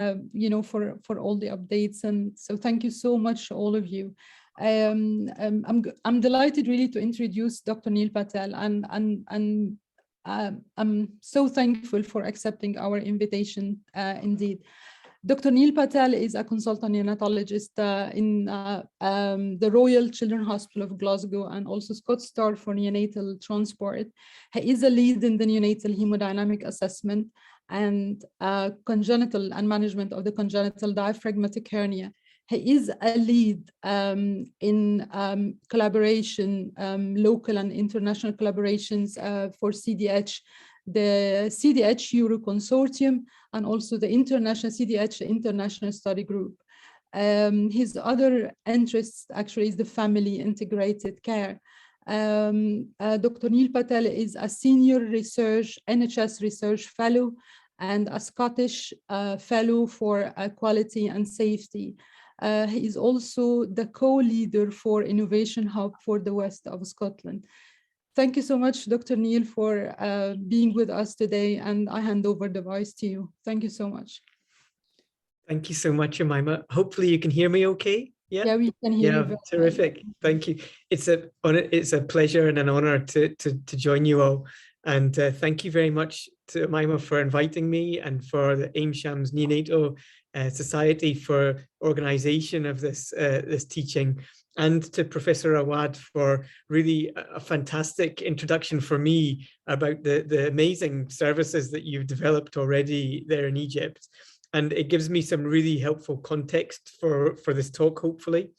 for all the updates. And so thank you so much, all of you. I'm delighted really to introduce Dr. Neil Patel, and I'm so thankful for accepting our invitation indeed. Dr. Neil Patel is a consultant neonatologist in the Royal Children's Hospital of Glasgow and also Scott Star for neonatal transport. He is a lead in the neonatal hemodynamic assessment and congenital and management of the congenital diaphragmatic hernia. He is a lead in collaboration, local and international collaborations for CDH, the CDH Euro Consortium, and also the International CDH International Study Group. His other interests actually is the family integrated care. Dr. Neil Patel is a senior research, NHS research fellow and a Scottish fellow for quality and safety. He is also the co-leader for Innovation Hub for the West of Scotland. Thank you so much, Dr. Neil, for being with us today, and I hand over the voice to you. Thank you so much. Thank you so much, Omayma. Hopefully you can hear me okay. Yeah, we can hear you. Terrific. Thank you. It's a pleasure and an honor to join you all. And thank you very much to Omayma for inviting me, and for the Ain Shams Neonatal Society for organization of this teaching, and to Professor Awad for really a fantastic introduction for me about the amazing services that you've developed already there in Egypt. And it gives me some really helpful context for this talk, hopefully.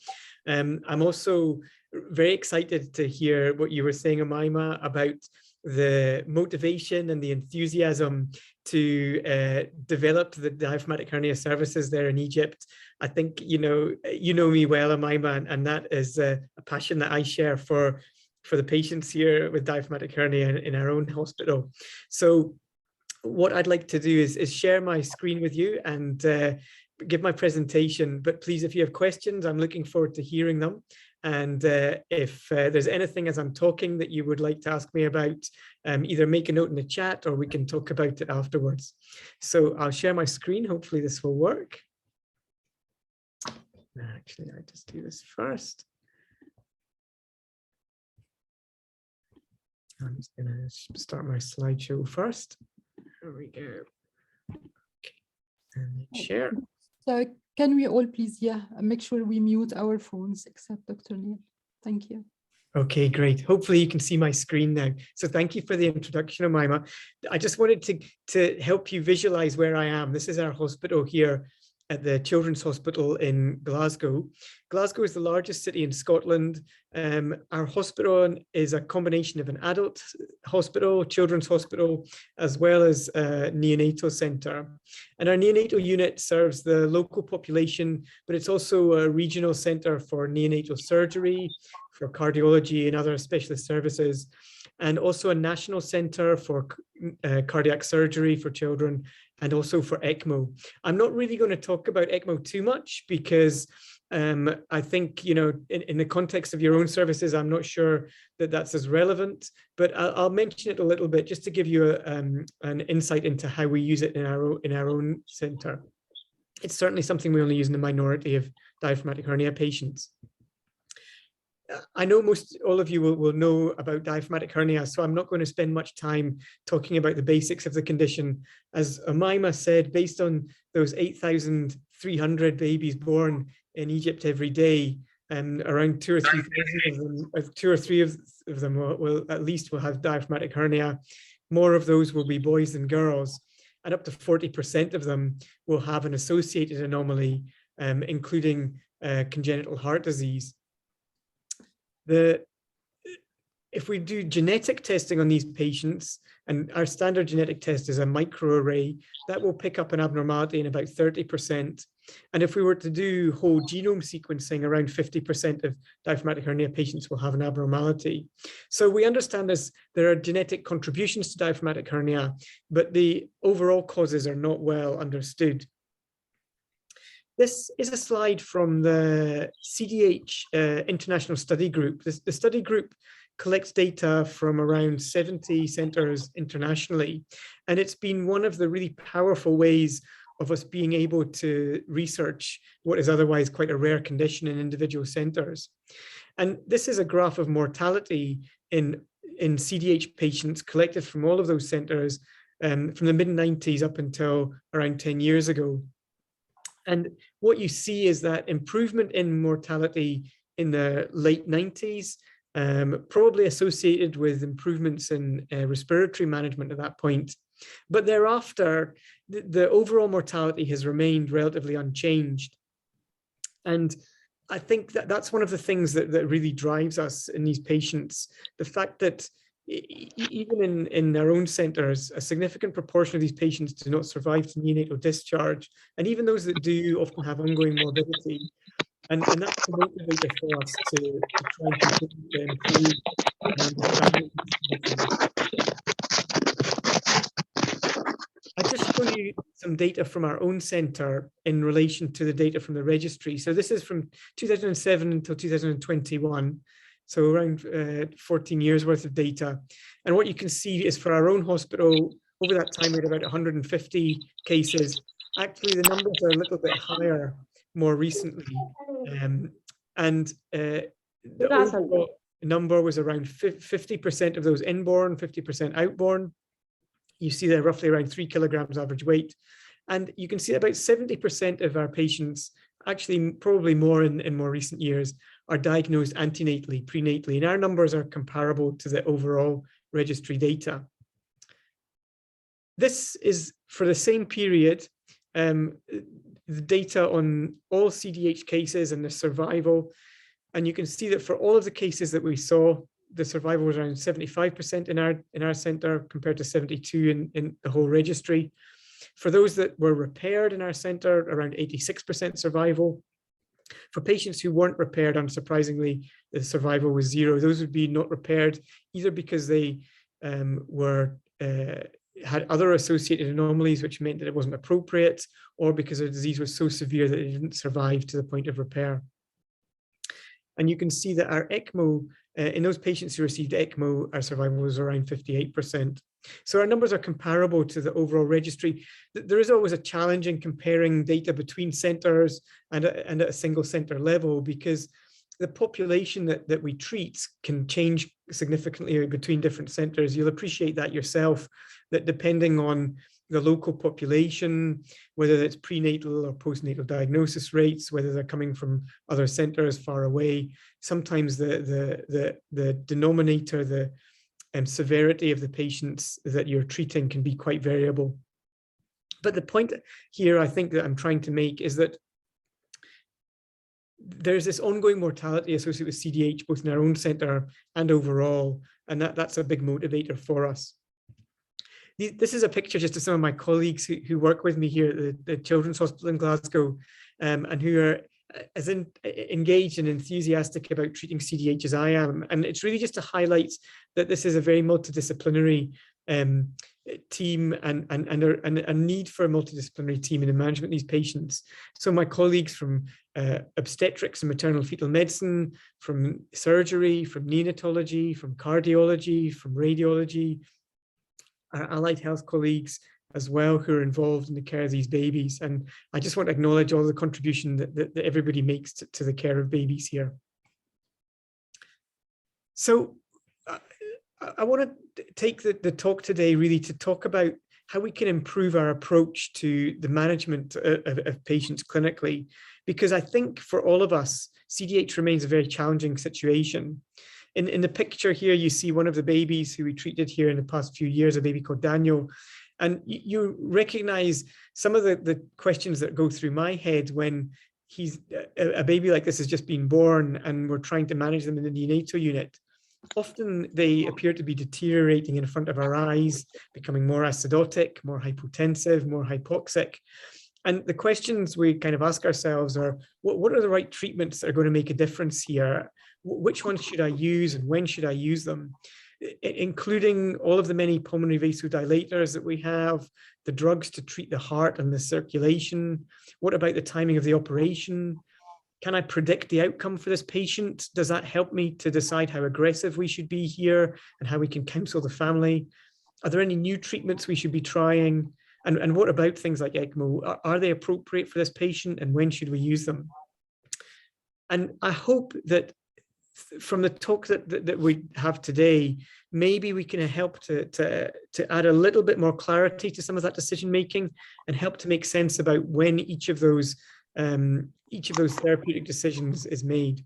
I'm also very excited to hear what you were saying, Omayma, about the motivation and the enthusiasm to develop the diaphragmatic hernia services there in Egypt. I think you know me well, Omayma, and that is a passion that I share for the patients here with diaphragmatic hernia in our own hospital. So what I'd like to do is share my screen with you and give my presentation. But please, if you have questions, I'm looking forward to hearing them. And if there's anything as I'm talking that you would like to ask me about, either make a note in the chat or we can talk about it afterwards. So I'll share my screen. Hopefully this will work. Actually, I just do this first. I'm just going to start my slideshow first. There we go. Okay. And share. So can we all please, make sure we mute our phones except Dr. Neil. Thank you. Okay, great. Hopefully you can see my screen now. So thank you for the introduction, Omayma. I just wanted to help you visualize where I am. This is our hospital here at the Children's Hospital in Glasgow. Glasgow is the largest city in Scotland. Our hospital is a combination of an adult hospital, children's hospital, as well as a neonatal centre. And our neonatal unit serves the local population, but it's also a regional centre for neonatal surgery, for cardiology and other specialist services, and also a national centre for cardiac surgery for children, and also for ECMO. I'm not really going to talk about ECMO too much because I think, in the context of your own services, I'm not sure that that's as relevant, but I'll mention it a little bit just to give you an insight into how we use it in our own centre. It's certainly something we only use in a minority of diaphragmatic hernia patients. I know all of you will know about diaphragmatic hernia, so I'm not going to spend much time talking about the basics of the condition. As Omayma said, based on those 8,300 babies born in Egypt every day, around 2 or 3 of them will at least have diaphragmatic hernia. More of those will be boys than girls, and up to 40% of them will have an associated anomaly, including congenital heart disease. If we do genetic testing on these patients, and our standard genetic test is a microarray, that will pick up an abnormality in about 30%. And if we were to do whole genome sequencing, around 50% of diaphragmatic hernia patients will have an abnormality. So we understand there are genetic contributions to diaphragmatic hernia, but the overall causes are not well understood. This is a slide from the CDH International Study Group. The study group collects data from around 70 centres internationally, and it's been one of the really powerful ways of us being able to research what is otherwise quite a rare condition in individual centers. And this is a graph of mortality in CDH patients collected from all of those centers from the mid-90s up until around 10 years ago. And what you see is that improvement in mortality in the late 90s, probably associated with improvements in respiratory management at that point. But thereafter, the overall mortality has remained relatively unchanged. And I think that that's one of the things that really drives us in these patients, the fact that even in our own centers, a significant proportion of these patients do not survive to neonatal discharge. And even those that do often have ongoing morbidity. And that's the motivator for us to try and continue to improve and understand these. I'll just show you some data from our own center in relation to the data from the registry. So this is from 2007 until 2021. So around 14 years worth of data. And what you can see is for our own hospital, over that time, we had about 150 cases. Actually, the numbers are a little bit higher more recently. The overall number was around 50% of those inborn, 50% outborn. You see there roughly around 3 kilograms average weight. And you can see about 70% of our patients, actually probably more in more recent years, are diagnosed antenatally, prenatally. And our numbers are comparable to the overall registry data. This is for the same period, the data on all CDH cases and the survival. And you can see that for all of the cases that we saw, the survival was around 75% in our center compared to 72 in the whole registry. For those that were repaired in our center, around 86% survival. For patients who weren't repaired, unsurprisingly, the survival was 0. Those would be not repaired either because they had other associated anomalies, which meant that it wasn't appropriate, or because the disease was so severe that it didn't survive to the point of repair. And you can see that our ECMO, in those patients who received ECMO, our survival was around 58%. So our numbers are comparable to the overall registry. There is always a challenge in comparing data between centers and at a single center level, because the population that we treat can change significantly between different centers. You'll appreciate that yourself, that depending on the local population, whether it's prenatal or postnatal diagnosis rates, whether they're coming from other centers far away, sometimes the denominator, the severity of the patients that you're treating can be quite variable. But the point here, I think, that I'm trying to make is that there's this ongoing mortality associated with CDH, both in our own center and overall, and that's a big motivator for us. This is a picture just of some of my colleagues who work with me here at the Children's Hospital in Glasgow, and who are as engaged and enthusiastic about treating CDH as I am. And it's really just to highlight that this is a very multidisciplinary team and a need for a multidisciplinary team in the management of these patients. So my colleagues from obstetrics and maternal fetal medicine, from surgery, from neonatology, from cardiology, from radiology, our allied health colleagues as well, who are involved in the care of these babies. And I just want to acknowledge all the contribution that everybody makes to the care of babies here. So I want to take the talk today really to talk about how we can improve our approach to the management of patients clinically, because I think for all of us, CDH remains a very challenging situation. In the picture here, you see one of the babies who we treated here in the past few years, a baby called Daniel. And you recognize some of the questions that go through my head when a baby like this has just been born and we're trying to manage them in the neonatal unit. Often they appear to be deteriorating in front of our eyes, becoming more acidotic, more hypotensive, more hypoxic. And the questions we kind of ask ourselves are, what are the right treatments that are going to make a difference here? Which ones should I use and when should I use them? Including all of the many pulmonary vasodilators that we have, the drugs to treat the heart and the circulation. What about the timing of the operation? Can I predict the outcome for this patient? Does that help me to decide how aggressive we should be here and how we can counsel the family? Are there any new treatments we should be trying? And what about things like ECMO? Are they appropriate for this patient, and when should we use them? And I hope that from the talk that we have today, maybe we can help to add a little bit more clarity to some of that decision making and help to make sense about when each of those therapeutic decisions is made.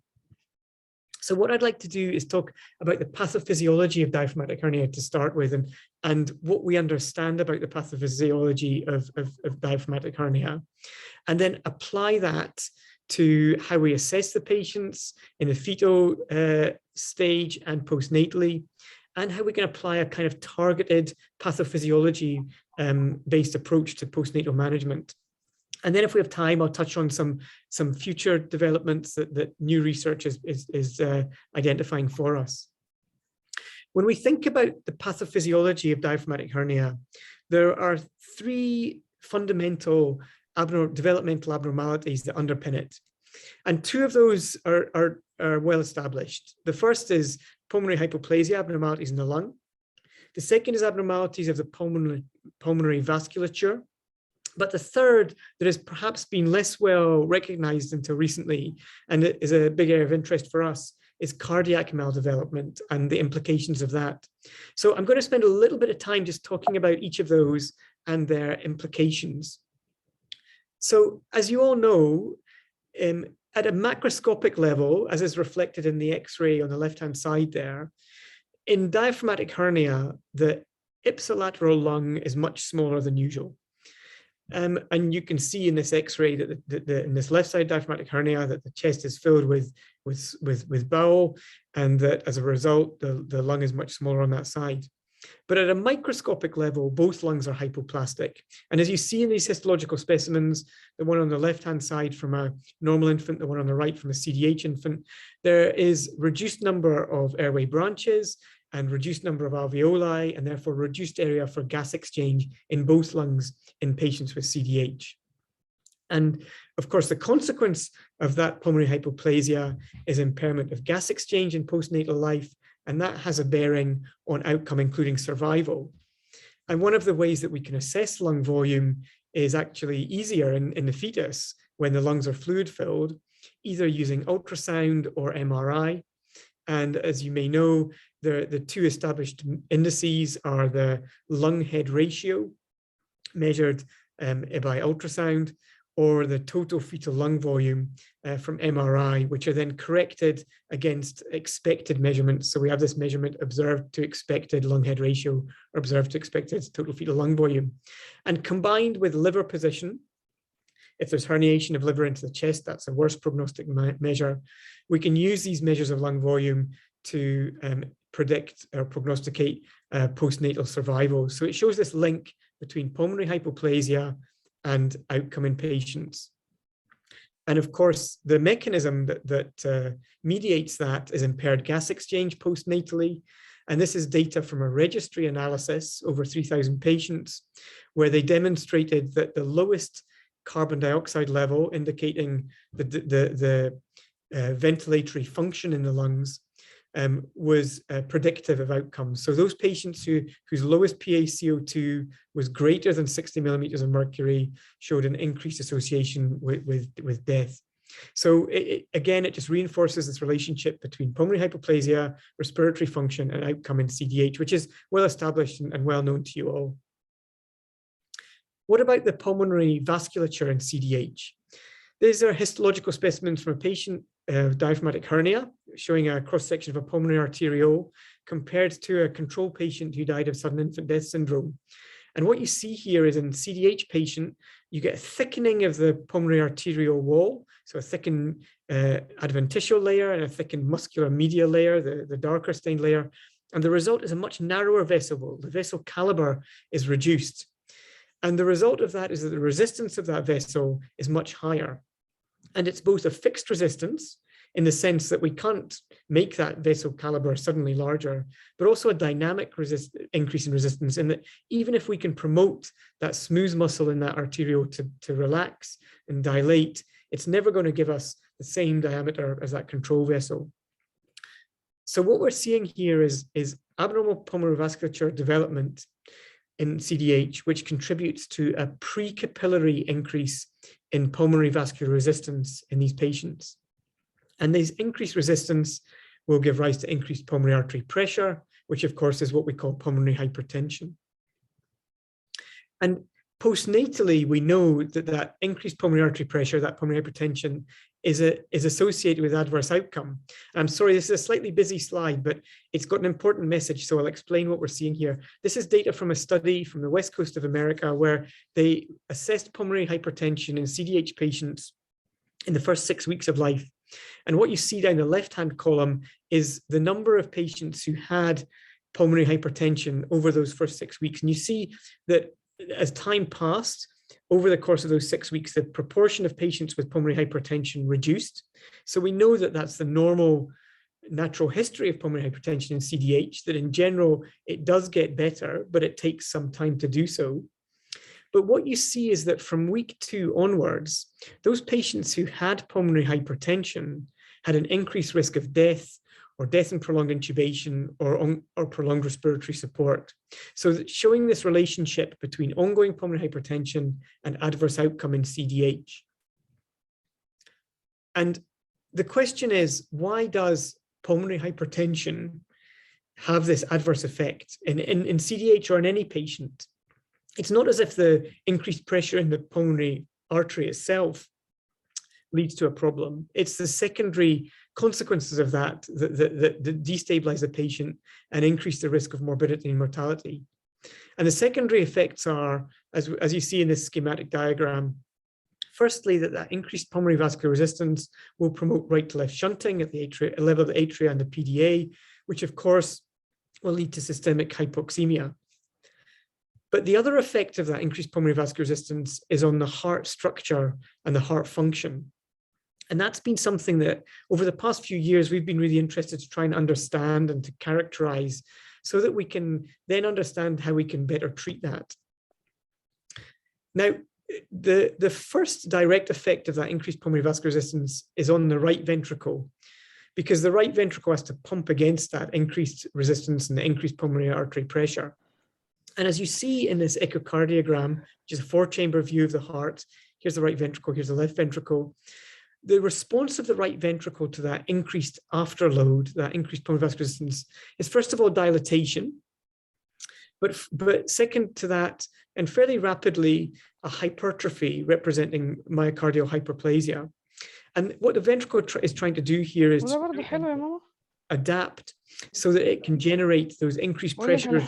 So what I'd like to do is talk about the pathophysiology of diaphragmatic hernia to start with, and what we understand about the pathophysiology of diaphragmatic hernia, and then apply that to how we assess the patients in the fetal stage and postnatally, and how we can apply a kind of targeted pathophysiology based approach to postnatal management. And then if we have time, I'll touch on some future developments that new research is identifying for us. When we think about the pathophysiology of diaphragmatic hernia, there are three fundamental developmental abnormalities that underpin it. And two of those are well established. The first is pulmonary hypoplasia abnormalities in the lung. The second is abnormalities of the pulmonary vasculature. But the third that has perhaps been less well recognized until recently, and it is a big area of interest for us, is cardiac maldevelopment and the implications of that. So I'm going to spend a little bit of time just talking about each of those and their implications. So as you all know, at a macroscopic level, as is reflected in the X-ray on the left-hand side there, in diaphragmatic hernia, the ipsilateral lung is much smaller than usual. And you can see in this X-ray that in this left side diaphragmatic hernia that the chest is filled with bowel, and that as a result the lung is much smaller on that side. But at a microscopic level, both lungs are hypoplastic. And as you see in these histological specimens, the one on the left-hand side from a normal infant, the one on the right from a CDH infant, there is reduced number of airway branches and reduced number of alveoli, and therefore reduced area for gas exchange in both lungs in patients with CDH. And of course, the consequence of that pulmonary hypoplasia is impairment of gas exchange in postnatal life, and that has a bearing on outcome, including survival. And one of the ways that we can assess lung volume is actually easier in the fetus when the lungs are fluid filled, either using ultrasound or MRI. And as you may know, the two established indices are the lung head ratio measured by ultrasound, or the total fetal lung volume from MRI, which are then corrected against expected measurements. So we have this measurement observed to expected lung head ratio, or observed to expected total fetal lung volume. And combined with liver position, if there's herniation of liver into the chest, that's a worse prognostic measure. We can use these measures of lung volume to predict or prognosticate postnatal survival. So it shows this link between pulmonary hypoplasia and outcome in patients. And of course, the mechanism that mediates that is impaired gas exchange postnatally. And this is data from a registry analysis over 3,000 patients, where they demonstrated that the lowest carbon dioxide level, indicating the ventilatory function in the lungs, was predictive of outcomes. So those patients whose lowest PaCO2 was greater than 60 millimeters of mercury showed an increased association with death. So again, it just reinforces this relationship between pulmonary hypoplasia, respiratory function, and outcome in CDH, which is well established and well known to you all. What about the pulmonary vasculature and CDH? These are histological specimens from a patient diaphragmatic hernia, showing a cross-section of a pulmonary arteriole compared to a control patient who died of sudden infant death syndrome. And what you see here is in CDH patient, you get a thickening of the pulmonary arteriole wall, so a thickened adventitial layer and a thickened muscular media layer, the darker stained layer. And the result is a much narrower vessel wall. The vessel caliber is reduced. And the result of that is that the resistance of that vessel is much higher. And it's both a fixed resistance in the sense that we can't make that vessel caliber suddenly larger, but also a dynamic increase in resistance, in that even if we can promote that smooth muscle in that arteriole to relax and dilate, it's never going to give us the same diameter as that control vessel. So what we're seeing here is abnormal pulmonary vasculature development in CDH, which contributes to a pre-capillary increase in pulmonary vascular resistance in these patients. And this increased resistance will give rise to increased pulmonary artery pressure, which of course is what we call pulmonary hypertension. And postnatally, we know that that increased pulmonary artery pressure, that pulmonary hypertension, is associated with adverse outcome. And I'm sorry, this is a slightly busy slide, but it's got an important message, so I'll explain what we're seeing here. This is data from a study from the West Coast of America where they assessed pulmonary hypertension in CDH patients in the first 6 weeks of life. And what you see down the left-hand column is the number of patients who had pulmonary hypertension over those first 6 weeks. And you see that as time passed, over the course of those 6 weeks, the proportion of patients with pulmonary hypertension reduced. So we know that that's the normal natural history of pulmonary hypertension in CDH, that in general, it does get better, but it takes some time to do so. But what you see is that from week 2 onwards, those patients who had pulmonary hypertension had an increased risk of death, or death and prolonged intubation, or prolonged respiratory support. So showing this relationship between ongoing pulmonary hypertension and adverse outcome in CDH. And the question is, why does pulmonary hypertension have this adverse effect in CDH or in any patient? It's not as if the increased pressure in the pulmonary artery itself leads to a problem. It's the secondary consequences of that destabilize the patient and increase the risk of morbidity and mortality. And the secondary effects are, as you see in this schematic diagram, firstly, that increased pulmonary vascular resistance will promote right to left shunting at the level of the atria and the PDA, which of course will lead to systemic hypoxemia. But the other effect of that increased pulmonary vascular resistance is on the heart structure and the heart function. And that's been something that over the past few years, we've been really interested to try and understand and to characterize so that we can then understand how we can better treat that. Now, the first direct effect of that increased pulmonary vascular resistance is on the right ventricle, because the right ventricle has to pump against that increased resistance and the increased pulmonary artery pressure. And as you see in this echocardiogram, which is a 4-chamber view of the heart, here's the right ventricle, here's the left ventricle. The response of the right ventricle to that increased afterload, that increased pulmonary vascular resistance, is first of all dilatation, but second to that, and fairly rapidly, a hypertrophy representing myocardial hyperplasia. And what the ventricle is trying to do here is to adapt so that it can generate those increased pressures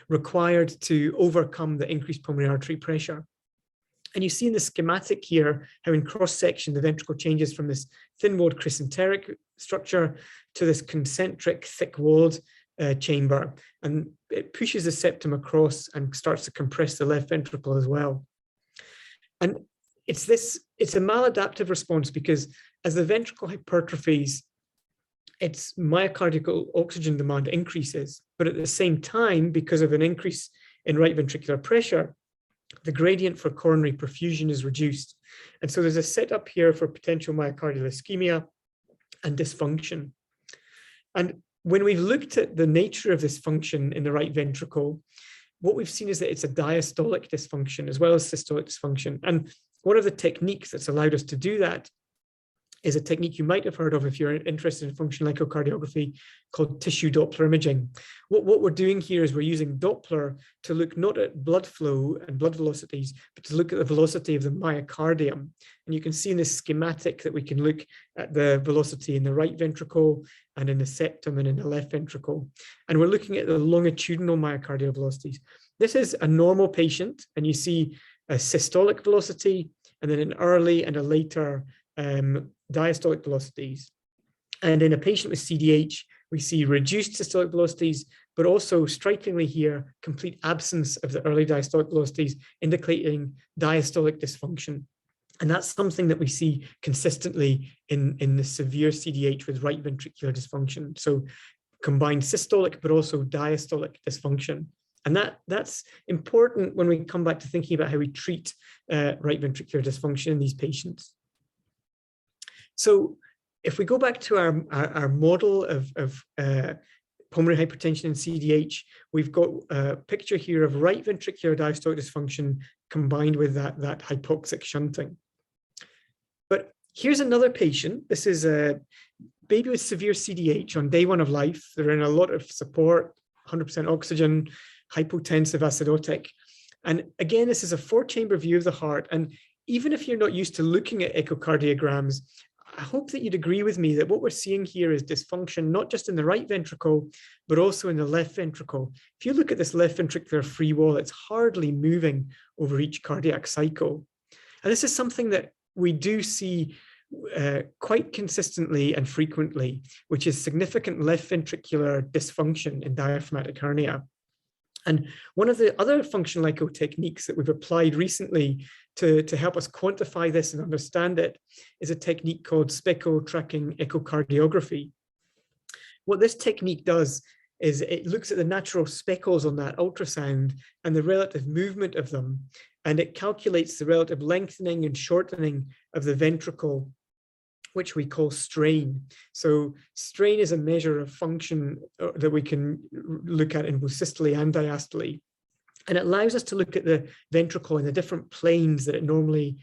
required to overcome the increased pulmonary artery pressure. And you see in the schematic here how in cross-section the ventricle changes from this thin-walled crescenteric structure to this concentric thick-walled chamber, and it pushes the septum across and starts to compress the left ventricle as well. And it's a maladaptive response because as the ventricle hypertrophies, its myocardial oxygen demand increases, but at the same time, because of an increase in right ventricular pressure, the gradient for coronary perfusion is reduced. And so there's a setup here for potential myocardial ischemia and dysfunction. And when we've looked at the nature of this function in the right ventricle, what we've seen is that it's a diastolic dysfunction as well as systolic dysfunction. And one of the techniques that's allowed us to do that is a technique you might have heard of if you're interested in functional echocardiography called tissue Doppler imaging. What we're doing here is we're using Doppler to look not at blood flow and blood velocities, but to look at the velocity of the myocardium. And you can see in this schematic that we can look at the velocity in the right ventricle and in the septum and in the left ventricle. And we're looking at the longitudinal myocardial velocities. This is a normal patient, and you see a systolic velocity and then an early and a later diastolic velocities. And in a patient with CDH, we see reduced systolic velocities, but also strikingly here, complete absence of the early diastolic velocities, indicating diastolic dysfunction. And that's something that we see consistently in the severe CDH with right ventricular dysfunction. So combined systolic, but also diastolic dysfunction. And that's important when we come back to thinking about how we treat right ventricular dysfunction in these patients. So if we go back to our model of pulmonary hypertension and CDH, we've got a picture here of right ventricular diastolic dysfunction combined with that hypoxic shunting. But here's another patient. This is a baby with severe CDH on day 1 of life. They're in a lot of support, 100% oxygen, hypotensive, acidotic. And again, this is a 4-chamber view of the heart. And even if you're not used to looking at echocardiograms, I hope that you'd agree with me that what we're seeing here is dysfunction, not just in the right ventricle, but also in the left ventricle. If you look at this left ventricular free wall, it's hardly moving over each cardiac cycle. And this is something that we do see quite consistently and frequently, which is significant left ventricular dysfunction in diaphragmatic hernia. And one of the other functional echo techniques that we've applied recently to help us quantify this and understand it is a technique called Speckle tracking echocardiography. What this technique does is it looks at the natural speckles on that ultrasound and the relative movement of them, and it calculates the relative lengthening and shortening of the ventricle, which we call strain. So strain is a measure of function that we can look at in both systole and diastole. And it allows us to look at the ventricle in the different planes that it normally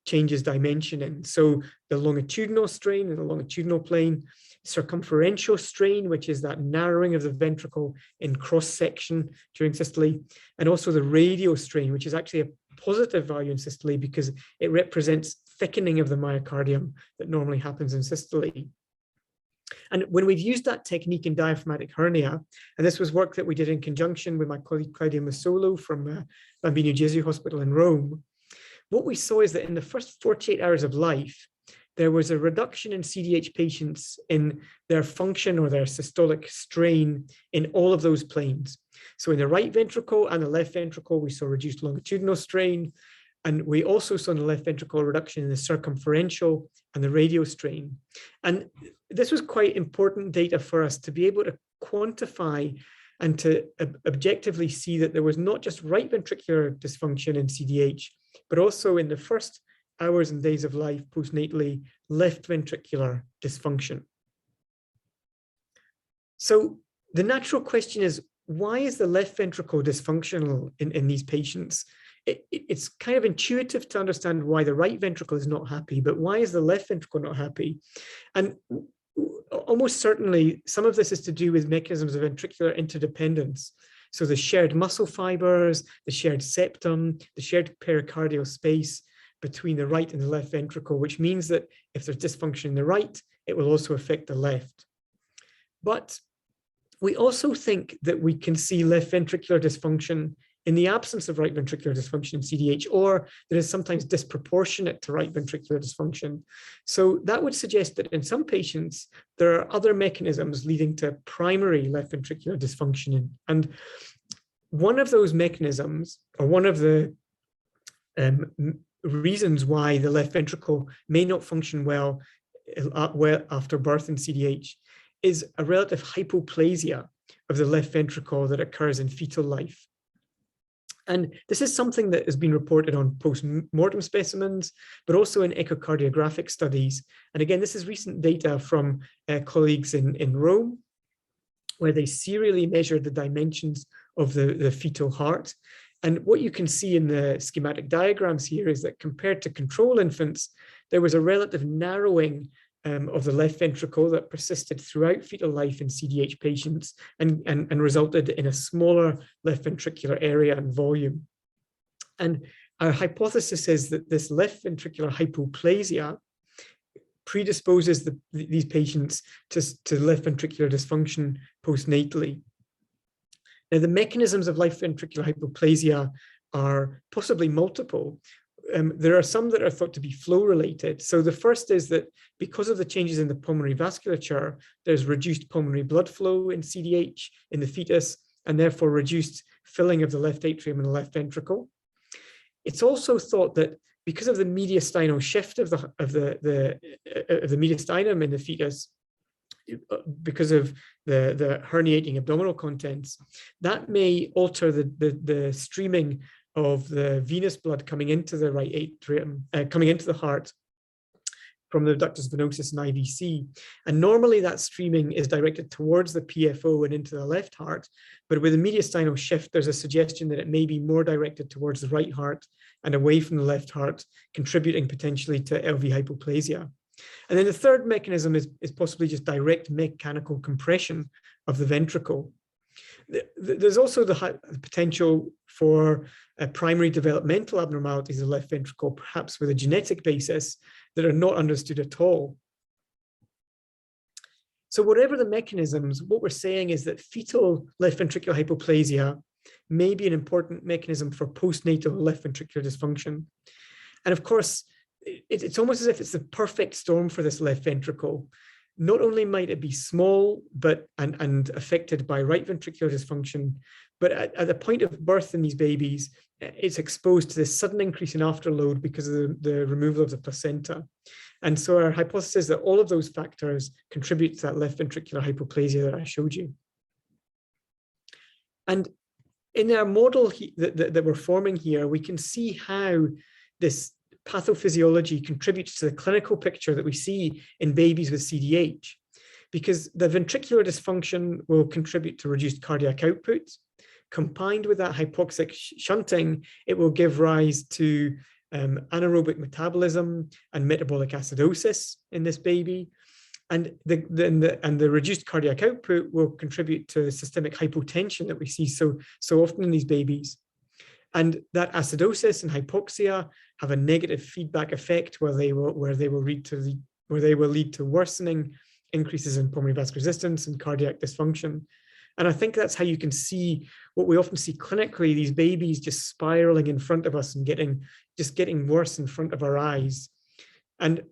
changes dimension in. So the longitudinal strain in the longitudinal plane, circumferential strain, which is that narrowing of the ventricle in cross-section during systole, and also the radial strain, which is actually a positive value in systole because it represents thickening of the myocardium that normally happens in systole. And when we've used that technique in diaphragmatic hernia, and this was work that we did in conjunction with my colleague Claudia Massolo from Bambino Gesù Hospital in Rome, what we saw is that in the first 48 hours of life, there was a reduction in CDH patients in their function or their systolic strain in all of those planes. So in the right ventricle and the left ventricle, we saw reduced longitudinal strain. And we also saw in the left ventricle a reduction in the circumferential and the radial strain. And this was quite important data for us to be able to quantify and to objectively see that there was not just right ventricular dysfunction in CDH, but also in the first hours and days of life postnatally, left ventricular dysfunction. So the natural question is, why is the left ventricle dysfunctional in these patients? It's kind of intuitive to understand why the right ventricle is not happy, but why is the left ventricle not happy? And almost certainly some of this is to do with mechanisms of ventricular interdependence. So the shared muscle fibers, the shared septum, the shared pericardial space between the right and the left ventricle, which means that if there's dysfunction in the right, it will also affect the left. But we also think that we can see left ventricular dysfunction in the absence of right ventricular dysfunction in CDH, or that is sometimes disproportionate to right ventricular dysfunction. So that would suggest that in some patients, there are other mechanisms leading to primary left ventricular dysfunction. And one of those mechanisms, or one of the reasons why the left ventricle may not function well after birth in CDH, is a relative hypoplasia of the left ventricle that occurs in fetal life. And this is something that has been reported on post-mortem specimens, but also in echocardiographic studies. And again, this is recent data from colleagues in Rome, where they serially measured the dimensions of the fetal heart. And what you can see in the schematic diagrams here is that compared to control infants, there was a relative narrowing of the left ventricle that persisted throughout fetal life in CDH patients and resulted in a smaller left ventricular area and volume. And our hypothesis is that this left ventricular hypoplasia predisposes these patients to left ventricular dysfunction postnatally. Now, the mechanisms of left ventricular hypoplasia are possibly multiple. There are some that are thought to be flow related. So the first is that because of the changes in the pulmonary vasculature, there's reduced pulmonary blood flow in CDH in the fetus, and therefore reduced filling of the left atrium and the left ventricle. It's also thought that because of the mediastinal shift of the mediastinum in the fetus, because of the herniating abdominal contents, that may alter the streaming of the venous blood coming into the right atrium, coming into the heart, from the ductus venosus and IVC. And normally that streaming is directed towards the PFO and into the left heart, but with a mediastinal shift, there's a suggestion that it may be more directed towards the right heart and away from the left heart, contributing potentially to LV hypoplasia. And then the third mechanism is possibly just direct mechanical compression of the ventricle. There's also the potential for primary developmental abnormalities of the left ventricle, perhaps with a genetic basis, that are not understood at all. So whatever the mechanisms, what we're saying is that fetal left ventricular hypoplasia may be an important mechanism for postnatal left ventricular dysfunction. And of course, it's almost as if it's the perfect storm for this left ventricle. Not only might it be small and affected by right ventricular dysfunction, but at the point of birth in these babies, it's exposed to this sudden increase in afterload because of the removal of the placenta. And so our hypothesis is that all of those factors contribute to that left ventricular hypoplasia that I showed you. And in our model that we're forming here, we can see how this pathophysiology contributes to the clinical picture that we see in babies with CDH, because the ventricular dysfunction will contribute to reduced cardiac output. Combined with that hypoxic shunting, it will give rise to anaerobic metabolism and metabolic acidosis in this baby. And the reduced cardiac output will contribute to systemic hypotension that we see so often in these babies. And that acidosis and hypoxia have a negative feedback effect where they will lead to worsening increases in pulmonary vascular resistance and cardiac dysfunction. And I think that's how you can see what we often see clinically, these babies just spiraling in front of us and getting worse in front of our eyes. And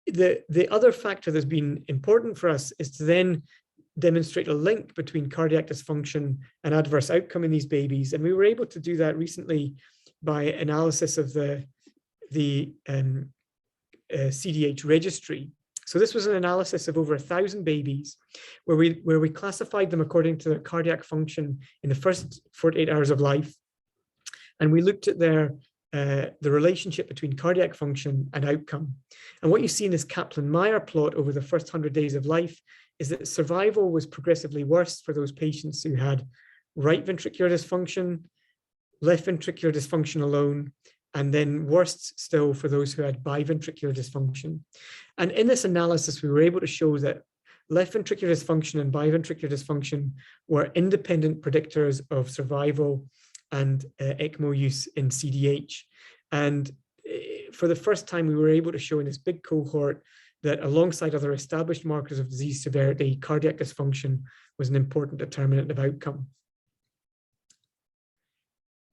the other factor that's been important for us is to then demonstrate a link between cardiac dysfunction and adverse outcome in these babies. And we were able to do that recently by analysis of the CDH registry. So this was an analysis of over 1,000 babies where we classified them according to their cardiac function in the first 48 hours of life. And we looked at the relationship between cardiac function and outcome. And what you see in this Kaplan-Meier plot over the first 100 days of life is that survival was progressively worse for those patients who had right ventricular dysfunction, left ventricular dysfunction alone, and then worse still for those who had biventricular dysfunction. And in this analysis, we were able to show that left ventricular dysfunction and biventricular dysfunction were independent predictors of survival and ECMO use in CDH. And for the first time, we were able to show in this big cohort that alongside other established markers of disease severity, cardiac dysfunction was an important determinant of outcome.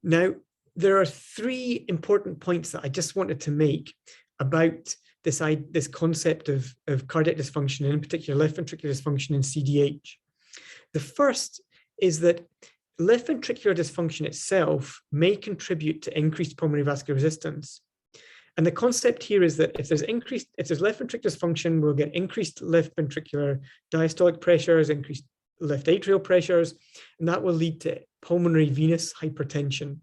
Now, there are three important points that I just wanted to make about this concept of cardiac dysfunction, and in particular left ventricular dysfunction in CDH. The first is that left ventricular dysfunction itself may contribute to increased pulmonary vascular resistance. And the concept here is that if there's left ventricular dysfunction, we'll get increased left ventricular diastolic pressures, increased left atrial pressures, and that will lead to pulmonary venous hypertension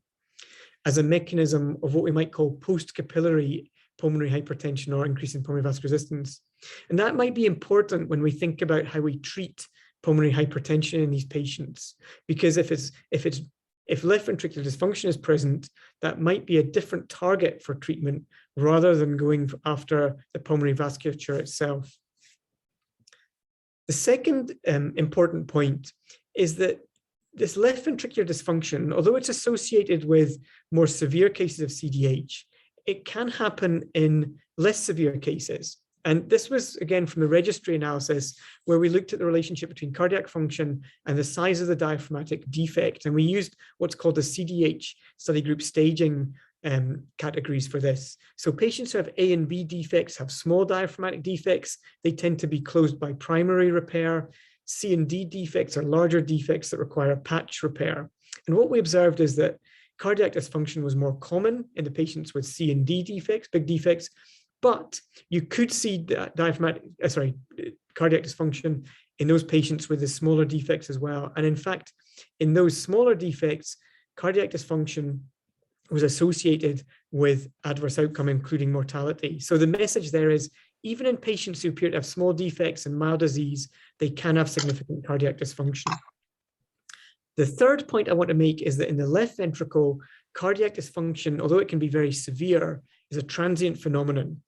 as a mechanism of what we might call post-capillary pulmonary hypertension or increase in pulmonary vascular resistance. And that might be important when we think about how we treat pulmonary hypertension in these patients, because if left ventricular dysfunction is present, that might be a different target for treatment rather than going after the pulmonary vasculature itself. The second important point is that this left ventricular dysfunction, although it's associated with more severe cases of CDH, it can happen in less severe cases. And this was, again, from the registry analysis, where we looked at the relationship between cardiac function and the size of the diaphragmatic defect. And we used what's called the CDH study group staging categories for this. So patients who have A and B defects have small diaphragmatic defects. They tend to be closed by primary repair. C and D defects are larger defects that require patch repair. And what we observed is that cardiac dysfunction was more common in the patients with C and D defects, big defects, but you could see cardiac dysfunction in those patients with the smaller defects as well. And in fact, in those smaller defects, cardiac dysfunction was associated with adverse outcome, including mortality. So the message there is, even in patients who appear to have small defects and mild disease, they can have significant cardiac dysfunction. The third point I want to make is that in the left ventricle, cardiac dysfunction, although it can be very severe, is a transient phenomenon.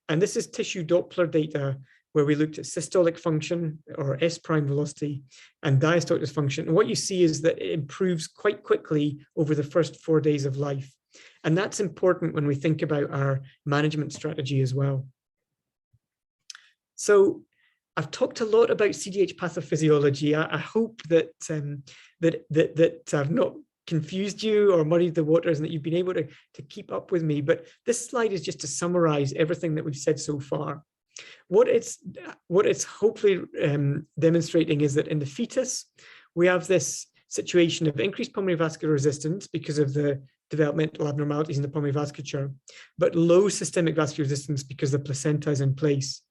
And this is tissue Doppler data where we looked at systolic function, or S prime velocity, and diastolic dysfunction. And what you see is that it improves quite quickly over the first 4 days of life. And that's important when we think about our management strategy as well. So I've talked a lot about CDH pathophysiology. I hope that that I've not confused you or muddied the waters, and that you've been able to keep up with me. But this slide is just to summarize everything that we've said so far. What it's hopefully demonstrating is that in the fetus, we have this situation of increased pulmonary vascular resistance because of the developmental abnormalities in the pulmonary vasculature, but low systemic vascular resistance because the placenta is in place.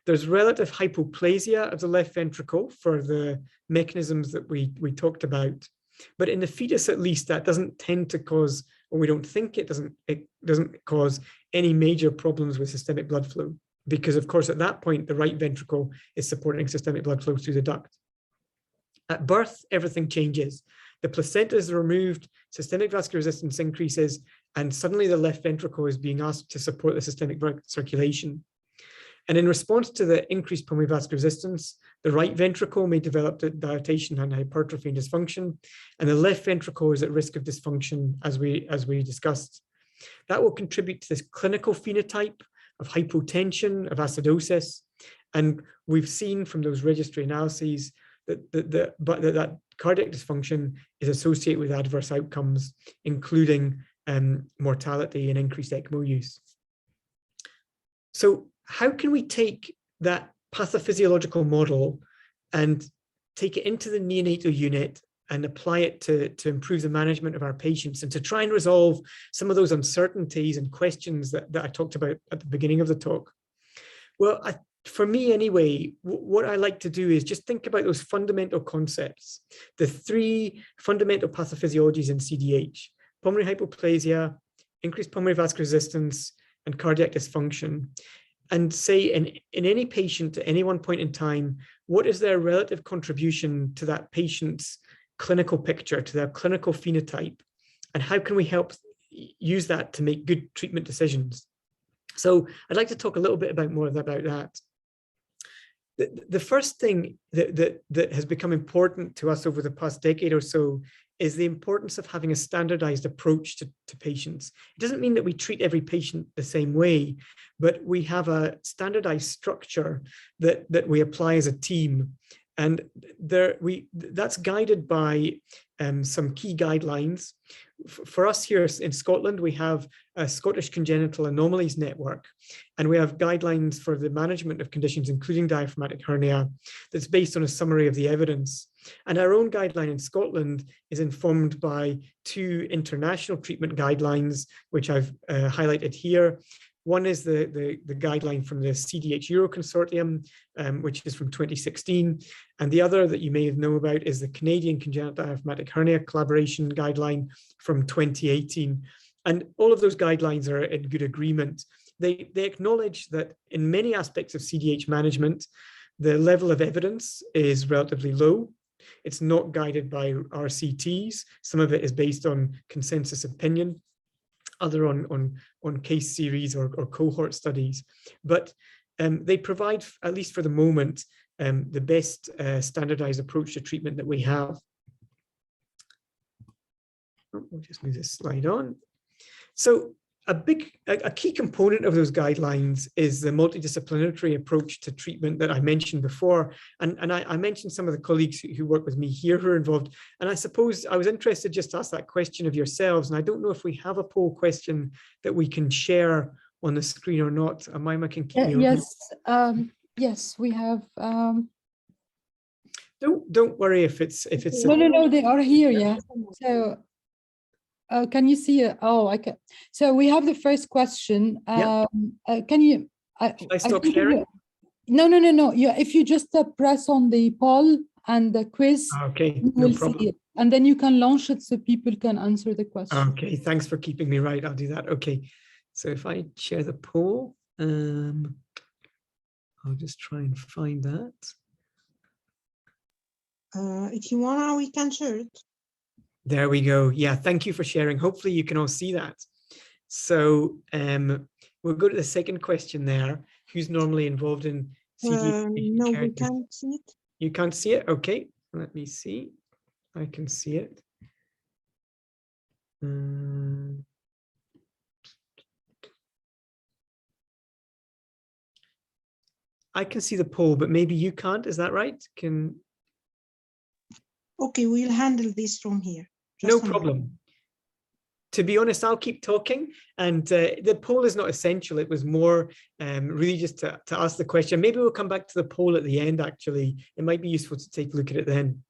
There's relative hypoplasia of the left ventricle for the mechanisms that we talked about. But in the fetus, at least, that doesn't tend to cause, or we don't think it doesn't cause any major problems with systemic blood flow. Because, of course, at that point, the right ventricle is supporting systemic blood flow through the duct. At birth, everything changes. The placenta is removed, systemic vascular resistance increases, and suddenly the left ventricle is being asked to support the systemic circulation. And in response to the increased pulmonary vascular resistance, the right ventricle may develop dilatation and hypertrophy and dysfunction, and the left ventricle is at risk of dysfunction, as we discussed. That will contribute to this clinical phenotype of hypotension, of acidosis, and we've seen from those registry analyses that cardiac dysfunction is associated with adverse outcomes, including mortality and increased ECMO use. So how can we take that pathophysiological model and take it into the neonatal unit and apply it to improve the management of our patients and to try and resolve some of those uncertainties and questions that I talked about at the beginning of the talk? Well, for me anyway, what I like to do is just think about those fundamental concepts, the three fundamental pathophysiologies in CDH: pulmonary hypoplasia, increased pulmonary vascular resistance, and cardiac dysfunction. And say in any patient at any one point in time, what is their relative contribution to that patient's clinical picture, to their clinical phenotype, and how can we help use that to make good treatment decisions? So I'd like to talk a little bit more about that. The first thing that has become important to us over the past decade or so is the importance of having a standardized approach to patients. It doesn't mean that we treat every patient the same way, but we have a standardized structure that we apply as a team. And that's guided by some key guidelines. For us here in Scotland, we have a Scottish Congenital Anomalies Network, and we have guidelines for the management of conditions, including diaphragmatic hernia, that's based on a summary of the evidence. And our own guideline in Scotland is informed by two international treatment guidelines, which I've highlighted here. One is the guideline from the CDH Euro Consortium, which is from 2016. And the other that you may know about is the Canadian Congenital Diaphragmatic Hernia Collaboration Guideline from 2018. And all of those guidelines are in good agreement. They acknowledge that in many aspects of CDH management, the level of evidence is relatively low. It's not guided by RCTs. Some of it is based on consensus opinion, other on case series or cohort studies, but they provide, at least for the moment, the best standardized approach to treatment that we have. We'll just move this slide on. So a key component of those guidelines is the multidisciplinary approach to treatment that I mentioned before. And I mentioned some of the colleagues who work with me here who are involved. And I suppose I was interested just to ask that question of yourselves. And I don't know if we have a poll question that we can share on the screen or not. Omayma can keep me on. Yes, we have. Don't worry if it's No, they are here. Yeah. So. Can you see it? Oh, I can. So we have the first question. Can you? Should I stop sharing? No. Yeah, if you just press on the poll and the quiz, Okay, you no will problem. see it. And then you can launch it so people can answer the question. Okay, thanks for keeping me right. I'll do that. Okay, so if I share the poll, I'll just try and find that. If you want, we can share it. There we go. Yeah, thank you for sharing. Hopefully you can all see that. So we'll go to the second question there. Who's normally involved in CDH? No, we can't see it. You can't see it? Okay, let me see. I can see it. I can see the poll, but maybe you can't. Is that right? Okay, we'll handle this from here. No problem. To be honest, I'll keep talking, and the poll is not essential. It was more really just to ask the question. Maybe we'll come back to the poll at the end, actually. It might be useful to take a look at it then.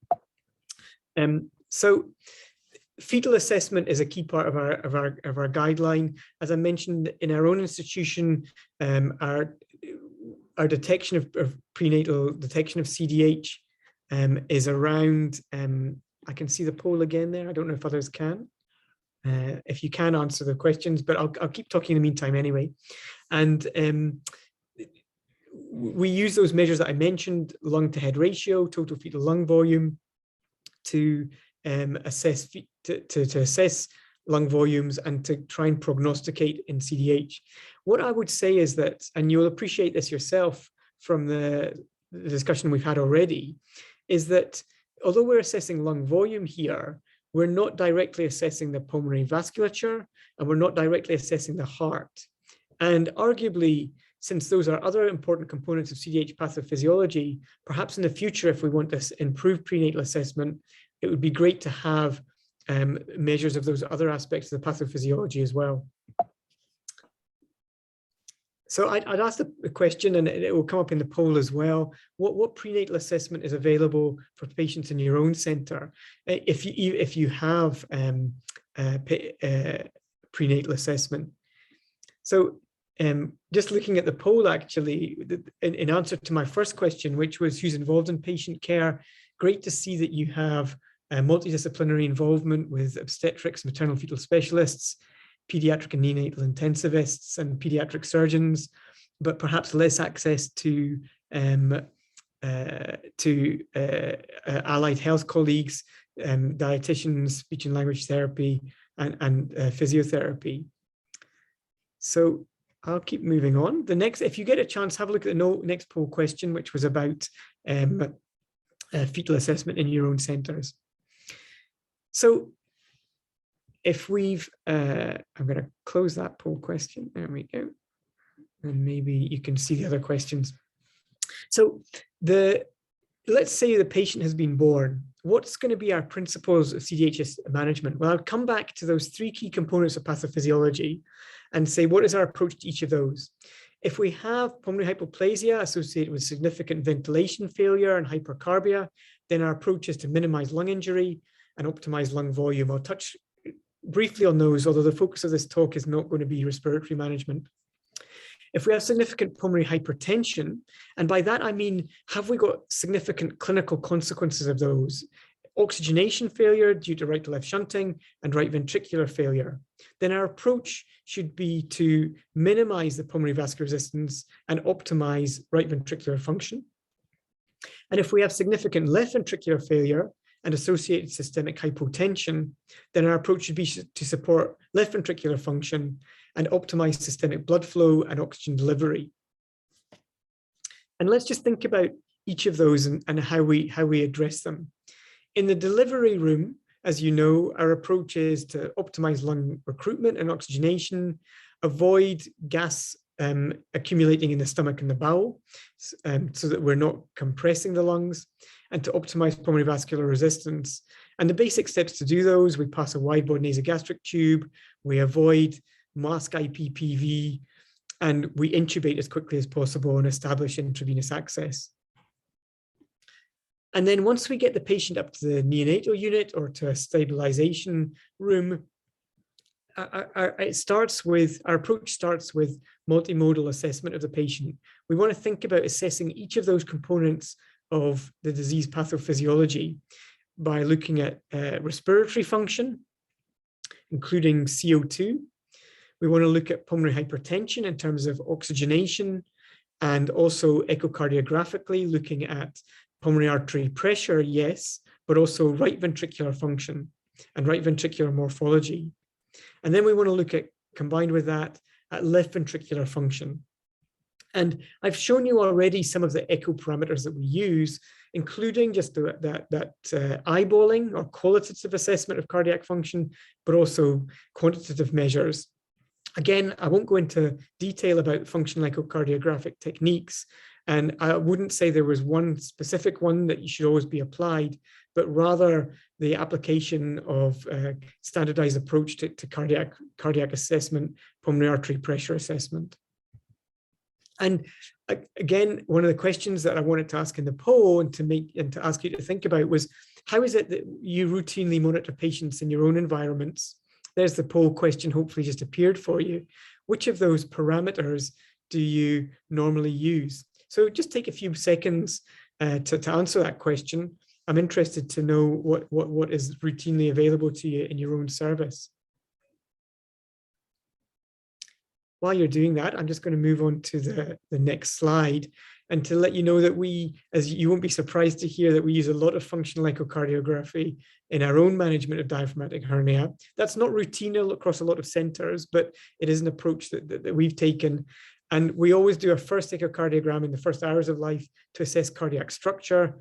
So fetal assessment is a key part of our guideline. As I mentioned, in our own institution, our detection of prenatal detection of CDH is around, I can see the poll again there. I don't know if others can. If you can answer the questions, but I'll keep talking in the meantime anyway. And we use those measures that I mentioned, lung to head ratio, total fetal lung volume, to assess lung volumes and to try and prognosticate in CDH. What I would say is that, and you'll appreciate this yourself from the discussion we've had already, is that although we're assessing lung volume here, we're not directly assessing the pulmonary vasculature, and we're not directly assessing the heart. And arguably, since those are other important components of CDH pathophysiology, perhaps in the future, if we want to improve prenatal assessment, it would be great to have measures of those other aspects of the pathophysiology as well. So I'd ask the question, and it will come up in the poll as well. What prenatal assessment is available for patients in your own center if you have prenatal assessment? So just looking at the poll, actually, in answer to my first question, which was who's involved in patient care, great to see that you have multidisciplinary involvement with obstetrics, maternal fetal specialists, pediatric and neonatal intensivists, and pediatric surgeons, but perhaps less access to allied health colleagues, dietitians, speech and language therapy, and physiotherapy. So I'll keep moving on. The next, if you get a chance, have a look at the next poll question, which was about fetal assessment in your own centers. So if we've, I'm going to close that poll question. There we go. And maybe you can see the other questions. So let's say the patient has been born. What's going to be our principles of CDH management? Well, I'll come back to those three key components of pathophysiology and say, what is our approach to each of those? If we have pulmonary hypoplasia associated with significant ventilation failure and hypercarbia, then our approach is to minimize lung injury and optimize lung volume. I'll touch briefly on those, although the focus of this talk is not going to be respiratory management. If we have significant pulmonary hypertension, and by that I mean, have we got significant clinical consequences of those? Oxygenation failure due to right to left shunting and right ventricular failure, then our approach should be to minimize the pulmonary vascular resistance and optimize right ventricular function. And if we have significant left ventricular failure and associated systemic hypotension, then our approach should be to support left ventricular function and optimize systemic blood flow and oxygen delivery. And let's just think about each of those and how we address them. In the delivery room, as you know, our approach is to optimize lung recruitment and oxygenation, avoid gas accumulating in the stomach and the bowel, so that we're not compressing the lungs, and to optimize pulmonary vascular resistance. And the basic steps to do those, we pass a wide-body nasogastric tube, we avoid mask IPPV, and we intubate as quickly as possible and establish intravenous access. And then once we get the patient up to the neonatal unit or to a stabilization room, our approach starts with multimodal assessment of the patient. We want to think about assessing each of those components of the disease pathophysiology by looking at respiratory function, including CO2. We want to look at pulmonary hypertension in terms of oxygenation, and also echocardiographically looking at pulmonary artery pressure, yes, but also right ventricular function and right ventricular morphology. And then we want to look at, combined with that, at left ventricular function. And I've shown you already some of the echo parameters that we use, including just that eyeballing or qualitative assessment of cardiac function, but also quantitative measures. Again, I won't go into detail about functional echocardiographic techniques, and I wouldn't say there was one specific one that you should always be applied, but rather the application of standardized approach to cardiac assessment, pulmonary artery pressure assessment. And again, one of the questions that I wanted to ask in the poll and to ask you to think about was, how is it that you routinely monitor patients in your own environments? There's the poll question, hopefully just appeared for you. Which of those parameters do you normally use? So just take a few seconds to answer that question. I'm interested to know what is routinely available to you in your own service. While you're doing that, I'm just going to move on to the next slide, and to let you know that we, as you won't be surprised to hear, that we use a lot of functional echocardiography in our own management of diaphragmatic hernia. That's not routine across a lot of centers, but it is an approach that we've taken. And we always do our first echocardiogram in the first hours of life to assess cardiac structure,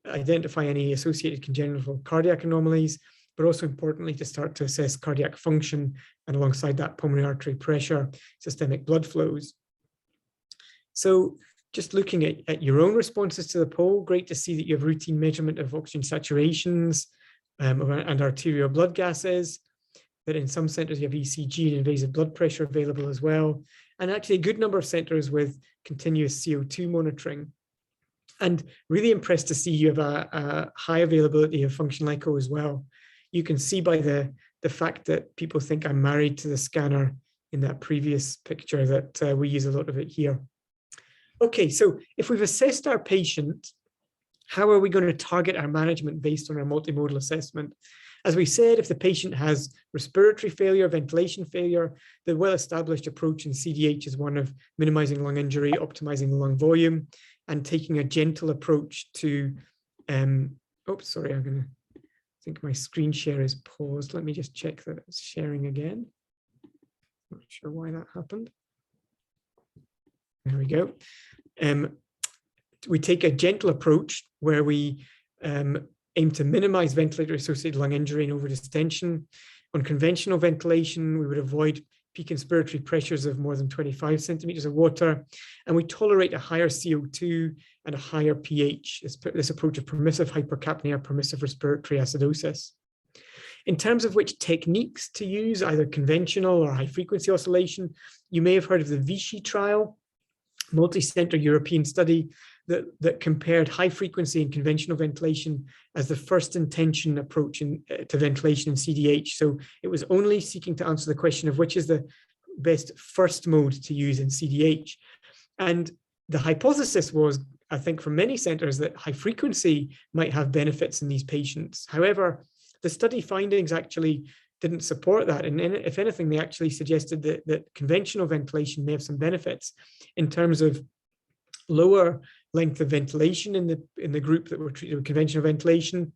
identify any associated congenital cardiac anomalies, but also importantly to start to assess cardiac function, and alongside that pulmonary artery pressure, systemic blood flows. So just looking at your own responses to the poll, great to see that you have routine measurement of oxygen saturations and arterial blood gases, that in some centers you have ECG and invasive blood pressure available as well, and actually a good number of centers with continuous CO2 monitoring. And really impressed to see you have a high availability of functional echo as well. You can see by the fact that people think I'm married to the scanner in that previous picture that we use a lot of it here. Okay, so if we've assessed our patient, how are we going to target our management based on our multimodal assessment? As we said, if the patient has respiratory failure, ventilation failure, the well-established approach in CDH is one of minimizing lung injury, optimizing lung volume, and taking a gentle approach to, oops, sorry, I think my screen share is paused. Let me just check that it's sharing again. Not sure why that happened. There we go. We take a gentle approach where we aim to minimize ventilator-associated lung injury and overdistension. On conventional ventilation, we would avoid peak inspiratory pressures of more than 25 centimeters of water, and we tolerate a higher CO2 and a higher pH. This approach of permissive hypercapnia, permissive respiratory acidosis. In terms of which techniques to use, either conventional or high-frequency oscillation, you may have heard of the Vichy trial, multi-center European study that compared high-frequency and conventional ventilation as the first intention approach to ventilation in CDH. So it was only seeking to answer the question of which is the best first mode to use in CDH. And the hypothesis was, I think, from many centers that high-frequency might have benefits in these patients. However, the study findings actually didn't support that. And if anything, they actually suggested that conventional ventilation may have some benefits in terms of lower length of ventilation in the group that were treated with conventional ventilation,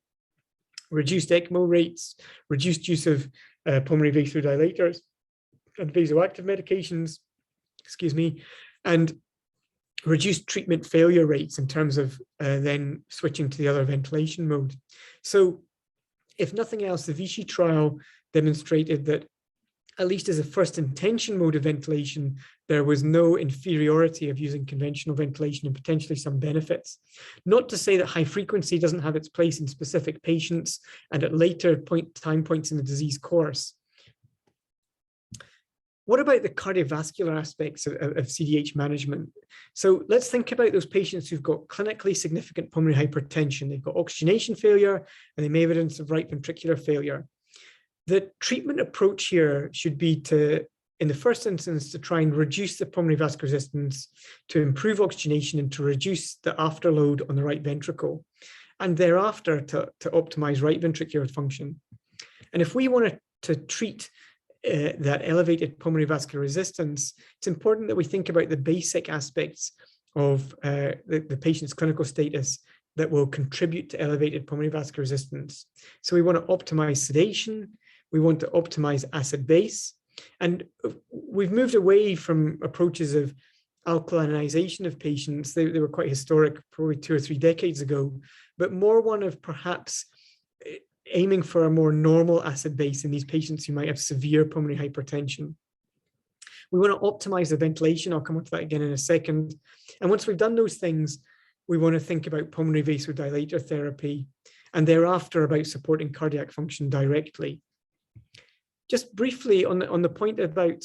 reduced ECMO rates, reduced use of pulmonary vasodilators and vasoactive medications, excuse me, and reduced treatment failure rates in terms of then switching to the other ventilation mode. So if nothing else, the Vichy trial demonstrated that at least as a first intention mode of ventilation, there was no inferiority of using conventional ventilation and potentially some benefits. Not to say that high frequency doesn't have its place in specific patients and at later time points in the disease course. What about the cardiovascular aspects of CDH management? So let's think about those patients who've got clinically significant pulmonary hypertension. They've got oxygenation failure and they may have evidence of right ventricular failure. The treatment approach here should be to in the first instance, to try and reduce the pulmonary vascular resistance, to improve oxygenation and to reduce the afterload on the right ventricle, and thereafter to optimize right ventricular function. And if we want to treat that elevated pulmonary vascular resistance, it's important that we think about the basic aspects of the patient's clinical status that will contribute to elevated pulmonary vascular resistance. So we want to optimize sedation, we want to optimize acid base, and we've moved away from approaches of alkalinization of patients. They were quite historic, probably 2 or 3 decades ago, but more one of perhaps aiming for a more normal acid base in these patients who might have severe pulmonary hypertension. We want to optimize the ventilation. I'll come on to that again in a second. And once we've done those things, we want to think about pulmonary vasodilator therapy, and thereafter about supporting cardiac function directly. Just briefly on the point about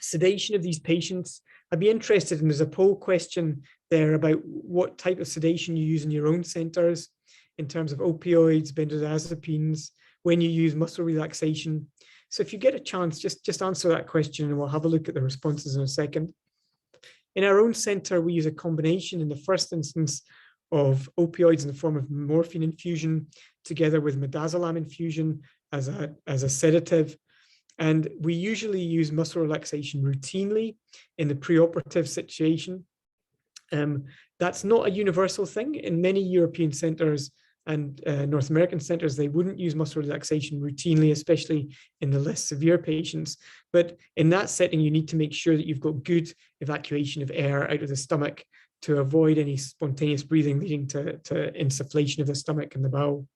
sedation of these patients, I'd be interested, and there's a poll question there about what type of sedation you use in your own centers in terms of opioids, benzodiazepines, when you use muscle relaxation. So if you get a chance, just answer that question and we'll have a look at the responses in a second. In our own center, we use a combination in the first instance of opioids in the form of morphine infusion together with midazolam infusion as a sedative. And we usually use muscle relaxation routinely in the preoperative situation. That's not a universal thing. In many European centers and North American centers, they wouldn't use muscle relaxation routinely, especially in the less severe patients. But in that setting, you need to make sure that you've got good evacuation of air out of the stomach to avoid any spontaneous breathing leading to insufflation of the stomach and the bowel.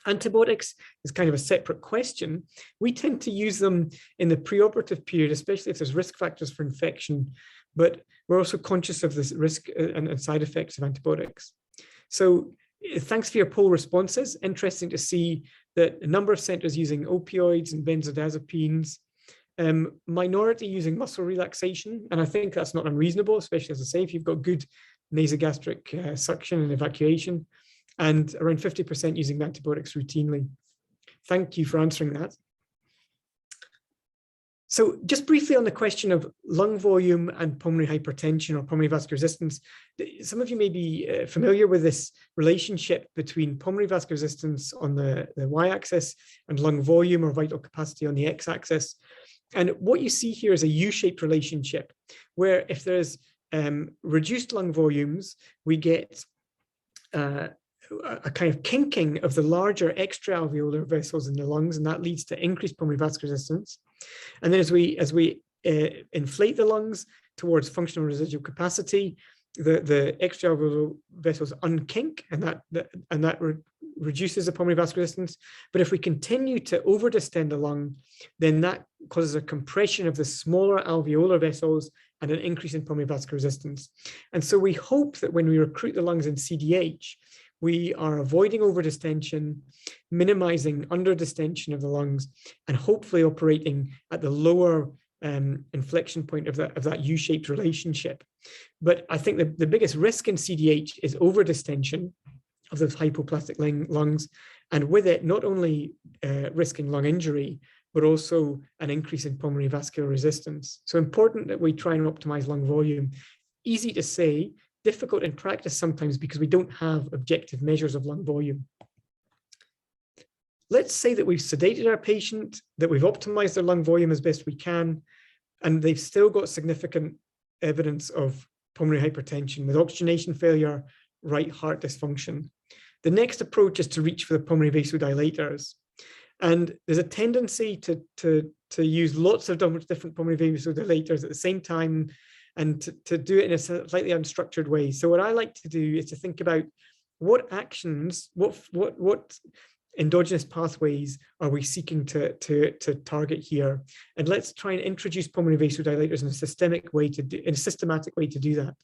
Antibiotics is kind of a separate question. We tend to use them in the preoperative period, especially if there's risk factors for infection, but we're also conscious of this risk and side effects of antibiotics. So thanks for your poll responses. Interesting to see that a number of centers using opioids and benzodiazepines, minority using muscle relaxation, and I think that's not unreasonable, especially as I say, if you've got good nasogastric suction and evacuation, and around 50% using antibiotics routinely. Thank you for answering that. So just briefly on the question of lung volume and pulmonary hypertension or pulmonary vascular resistance, some of you may be familiar with this relationship between pulmonary vascular resistance on the y-axis and lung volume or vital capacity on the x-axis. And what you see here is a U-shaped relationship, where if there's reduced lung volumes, we get a kind of kinking of the larger extraalveolar vessels in the lungs, and that leads to increased pulmonary vascular resistance. And then as we inflate the lungs towards functional residual capacity, the extraalveolar vessels unkink, and that reduces the pulmonary vascular resistance. But if we continue to overdistend the lung, then that causes a compression of the smaller alveolar vessels and an increase in pulmonary vascular resistance. And so we hope that when we recruit the lungs in CDH, we are avoiding overdistension, minimizing underdistension of the lungs, and hopefully operating at the lower inflection point of that U-shaped relationship. But I think the biggest risk in CDH is overdistension of those hypoplastic lungs, and with it, not only risking lung injury, but also an increase in pulmonary vascular resistance. So important that we try and optimize lung volume. Easy to say, difficult in practice sometimes because we don't have objective measures of lung volume. Let's say that we've sedated our patient, that we've optimized their lung volume as best we can, and they've still got significant evidence of pulmonary hypertension with oxygenation failure, right heart dysfunction. The next approach is to reach for the pulmonary vasodilators. And there's a tendency to use lots of different pulmonary vasodilators at the same time, and to do it in a slightly unstructured way. So what I like to do is to think about what actions, what endogenous pathways are we seeking to target here? And let's try and introduce pulmonary vasodilators in a systematic way to do that.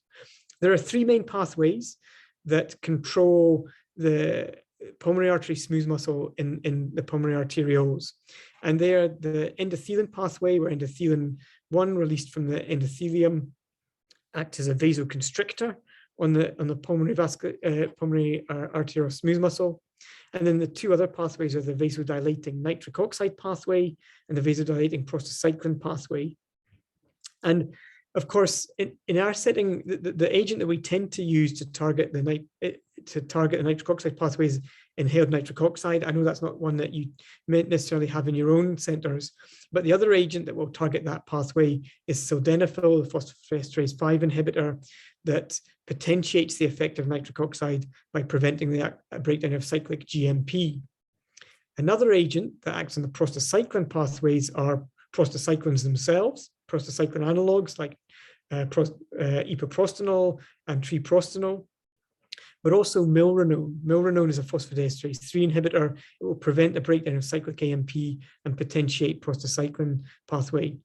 There are 3 main pathways that control the pulmonary artery smooth muscle in the pulmonary arterioles. And they are the endothelin pathway, where endothelin 1 released from the endothelium acts as a vasoconstrictor on the pulmonary arterial smooth muscle. And then the two other pathways are the vasodilating nitric oxide pathway and the vasodilating prostacyclin pathway. And of course, in our setting, the agent that we tend to use to target the nitric oxide pathway is inhaled nitric oxide. I know that's not one that you may necessarily have in your own centers, but the other agent that will target that pathway is sildenafil, the phosphodiesterase 5 inhibitor that potentiates the effect of nitric oxide by preventing the breakdown of cyclic GMP. Another agent that acts on the prostacyclin pathways are prostacyclins themselves, prostacyclin analogs like epoprostenol and treprostinil, but also milrinone. Milrinone is a phosphodiesterase 3 inhibitor. It will prevent the breakdown of cyclic AMP and potentiate prostacyclin pathway.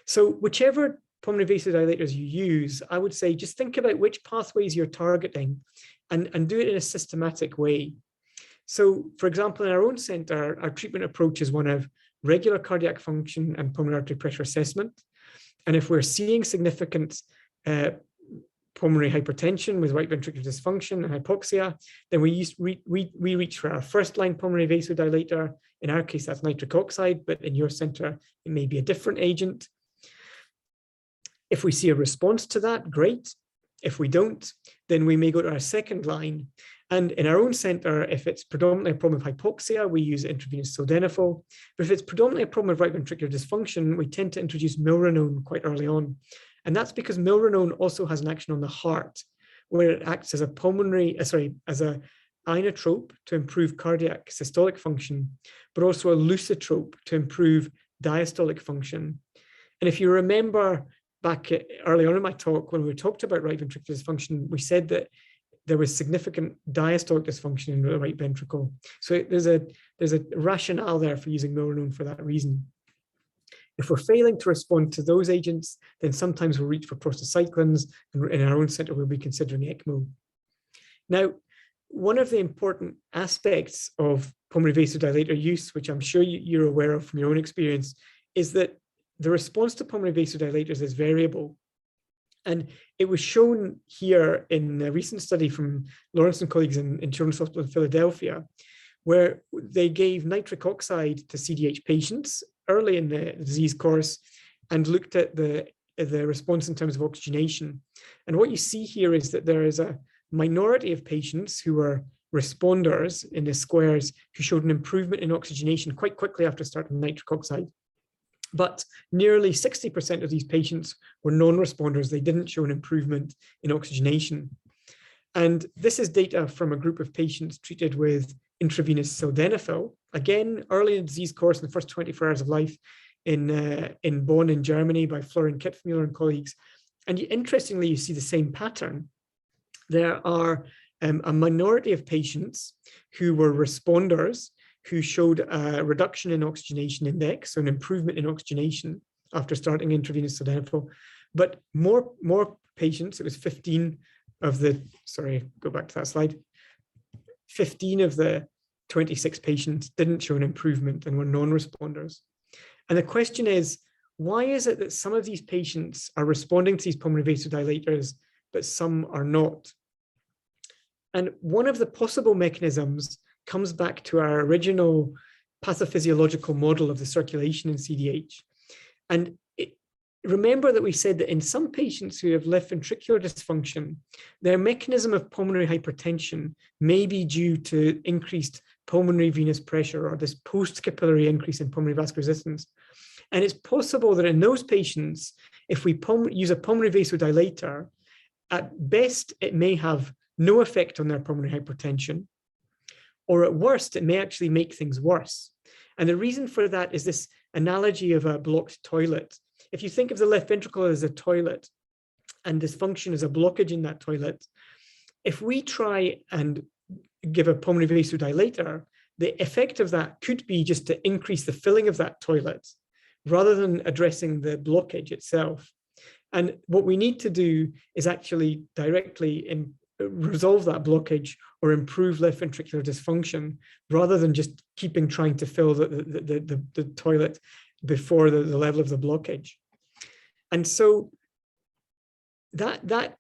So whichever pulmonary vasodilators you use, I would say just think about which pathways you're targeting and do it in a systematic way. So for example, in our own center, our treatment approach is one of regular cardiac function and pulmonary artery pressure assessment. And if we're seeing significant pulmonary hypertension with right ventricular dysfunction and hypoxia, then we reach for our first-line pulmonary vasodilator. In our case, that's nitric oxide, but in your center, it may be a different agent. If we see a response to that, great. If we don't, then we may go to our second line. And in our own center, if it's predominantly a problem of hypoxia, we use intravenous sildenafil. But if it's predominantly a problem of right ventricular dysfunction, we tend to introduce milrinone quite early on. And that's because milrinone also has an action on the heart, where it acts as a as a inotrope to improve cardiac systolic function, but also a lusitrope to improve diastolic function. And if you remember back early on in my talk, when we talked about right ventricular dysfunction, we said that there was significant diastolic dysfunction in the right ventricle. So there's a rationale there for using milrinone for that reason. If we're failing to respond to those agents, then sometimes we'll reach for prostacyclins, and in our own center, we'll be considering ECMO. Now, one of the important aspects of pulmonary vasodilator use, which I'm sure you're aware of from your own experience, is that the response to pulmonary vasodilators is variable. And it was shown here in a recent study from Lawrence and colleagues in Children's Hospital in Philadelphia, where they gave nitric oxide to CDH patients early in the disease course and looked at the response in terms of oxygenation. And what you see here is that there is a minority of patients who were responders in the squares who showed an improvement in oxygenation quite quickly after starting nitric oxide. But nearly 60% of these patients were non-responders. They didn't show an improvement in oxygenation. And this is data from a group of patients treated with intravenous sildenafil, again, early in the disease course in the first 24 hours of life in Bonn in Germany by Florian Kipfmüller and colleagues. And interestingly, you see the same pattern. There are a minority of patients who were responders who showed a reduction in oxygenation index, so an improvement in oxygenation after starting intravenous sildenafil. But more patients, it was 15 of the, sorry, go back to that slide. 15 of the 26 patients didn't show an improvement and were non-responders. And the question is, why is it that some of these patients are responding to these pulmonary vasodilators, but some are not? And one of the possible mechanisms comes back to our original pathophysiological model of the circulation in CDH. And remember that we said that in some patients who have left ventricular dysfunction, their mechanism of pulmonary hypertension may be due to increased pulmonary venous pressure or this post-capillary increase in pulmonary vascular resistance. And it's possible that in those patients, if we use a pulmonary vasodilator, at best, it may have no effect on their pulmonary hypertension, or at worst, it may actually make things worse. And the reason for that is this analogy of a blocked toilet. If you think of the left ventricle as a toilet and dysfunction as a blockage in that toilet, if we try and give a pulmonary vasodilator, the effect of that could be just to increase the filling of that toilet rather than addressing the blockage itself. And what we need to do is actually directly resolve that blockage or improve left ventricular dysfunction rather than just trying to fill the toilet before the level of the blockage. And so that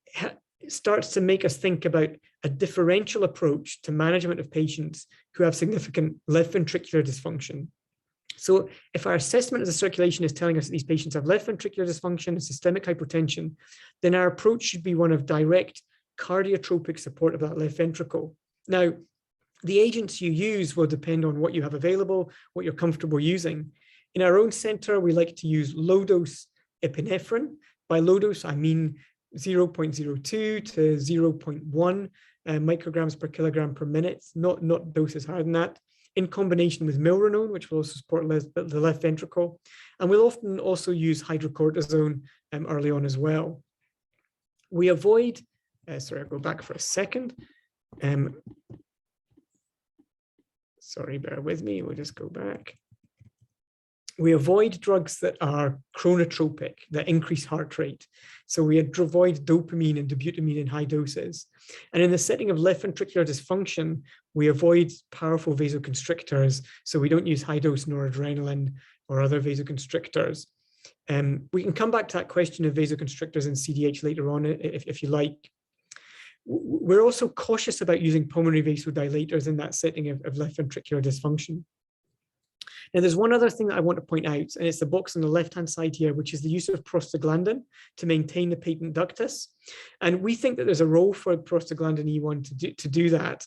starts to make us think about a differential approach to management of patients who have significant left ventricular dysfunction. So if our assessment of the circulation is telling us that these patients have left ventricular dysfunction and systemic hypotension, then our approach should be one of direct cardiotropic support of that left ventricle. Now, the agents you use will depend on what you have available, what you're comfortable using. In our own center, we like to use low-dose epinephrine. By low dose, I mean 0.02 to 0.1 micrograms per kilogram per minute, not doses higher than that, in combination with milrinone, which will also support the left ventricle. And we'll often also use hydrocortisone early on as well. We avoid, sorry, I'll go back for a second. Sorry, bear with me, we'll just go back. We avoid drugs that are chronotropic, that increase heart rate. So we avoid dopamine and dobutamine in high doses. And in the setting of left ventricular dysfunction, we avoid powerful vasoconstrictors. So we don't use high dose noradrenaline or other vasoconstrictors. We can come back to that question of vasoconstrictors in CDH later on if you like. We're also cautious about using pulmonary vasodilators in that setting of left ventricular dysfunction. Now, there's one other thing that I want to point out, and it's the box on the left-hand side here, which is the use of prostaglandin to maintain the patent ductus. And we think that there's a role for prostaglandin E1 to do that.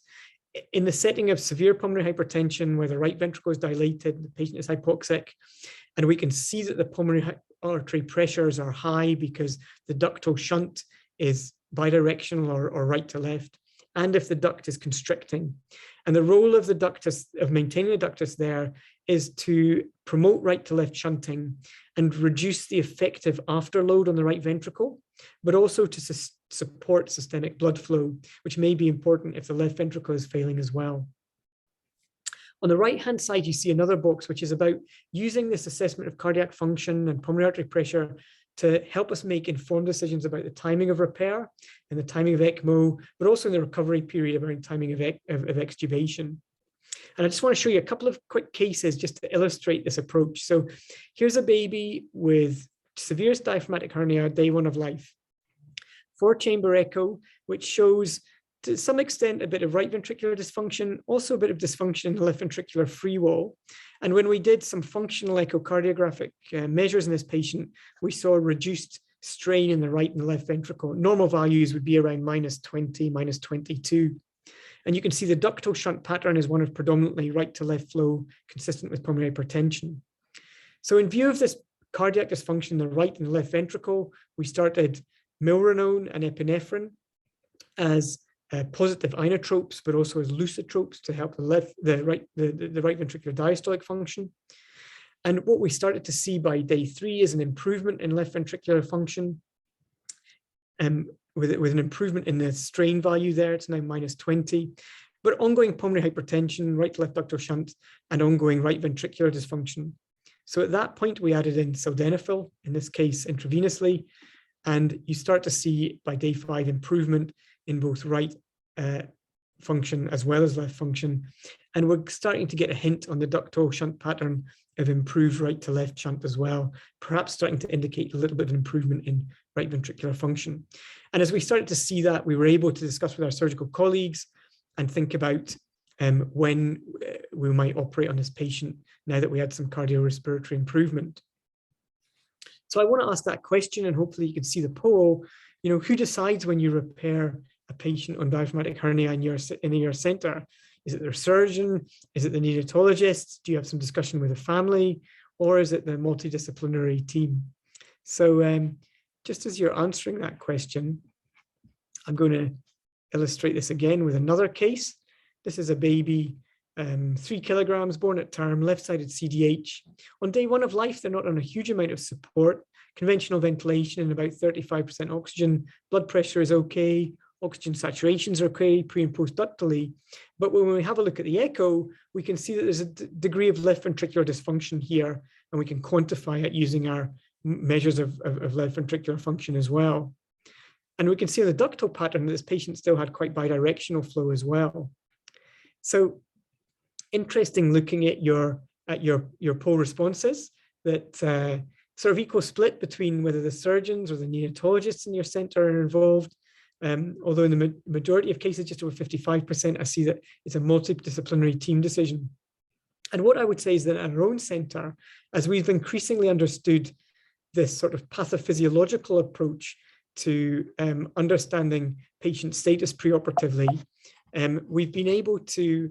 In the setting of severe pulmonary hypertension, where the right ventricle is dilated, the patient is hypoxic, and we can see that the pulmonary artery pressures are high because the ductal shunt is bidirectional or right to left, and if the duct is constricting. And the role of the ductus, of maintaining the ductus there, is to promote right to left shunting and reduce the effective afterload on the right ventricle, but also to support systemic blood flow, which may be important if the left ventricle is failing as well. On the right-hand side, you see another box, which is about using this assessment of cardiac function and pulmonary artery pressure to help us make informed decisions about the timing of repair and the timing of ECMO, but also in the recovery period around timing of extubation. And I just want to show you a couple of quick cases just to illustrate this approach. So here's a baby with severe diaphragmatic hernia, day 1 of life. 4-chamber echo, which shows to some extent a bit of right ventricular dysfunction, also a bit of dysfunction in the left ventricular free wall. And when we did some functional echocardiographic measures in this patient, we saw reduced strain in the right and the left ventricle. Normal values would be around -20, -22. And you can see the ductal shunt pattern is one of predominantly right to left flow, consistent with pulmonary hypertension. So in view of this cardiac dysfunction in the right and the left ventricle, we started milrinone and epinephrine as positive inotropes, but also as lusitropes to help the right ventricular diastolic function. And what we started to see by day 3 is an improvement in left ventricular function, with an improvement in the strain value there. It's now -20, but ongoing pulmonary hypertension, right to left ductal shunt, and ongoing right ventricular dysfunction. So at that point, we added in sildenafil, in this case intravenously, and you start to see by day 5 improvement in both right function as well as left function. And we're starting to get a hint on the ductal shunt pattern of improved right to left shunt as well, perhaps starting to indicate a little bit of an improvement in right ventricular function. And as we started to see that, we were able to discuss with our surgical colleagues and think about when we might operate on this patient now that we had some cardiorespiratory improvement. So I want to ask that question, and hopefully you can see the poll. You know, who decides when you repair a patient on diaphragmatic hernia in your center? Is it their surgeon? Is it the neonatologist? Do you have some discussion with the family? Or is it the multidisciplinary team? So just as you're answering that question, I'm going to illustrate this again with another case. This is a baby, 3 kilograms, born at term, left-sided CDH. On day 1 of life, they're not on a huge amount of support, conventional ventilation and about 35% oxygen. Blood pressure is okay. Oxygen saturations are okay, pre and post ductally. But when we have a look at the echo, we can see that there's a degree of left ventricular dysfunction here, and we can quantify it using our measures of left ventricular function as well. And we can see the ductal pattern that this patient still had quite bidirectional flow as well. So interesting looking at your poll responses, that sort of equal split between whether the surgeons or the neonatologists in your center are involved. Although in the majority of cases, just over 55%, I see that it's a multidisciplinary team decision. And what I would say is that at our own centre, as we've increasingly understood this sort of pathophysiological approach to understanding patient status preoperatively, we've been able to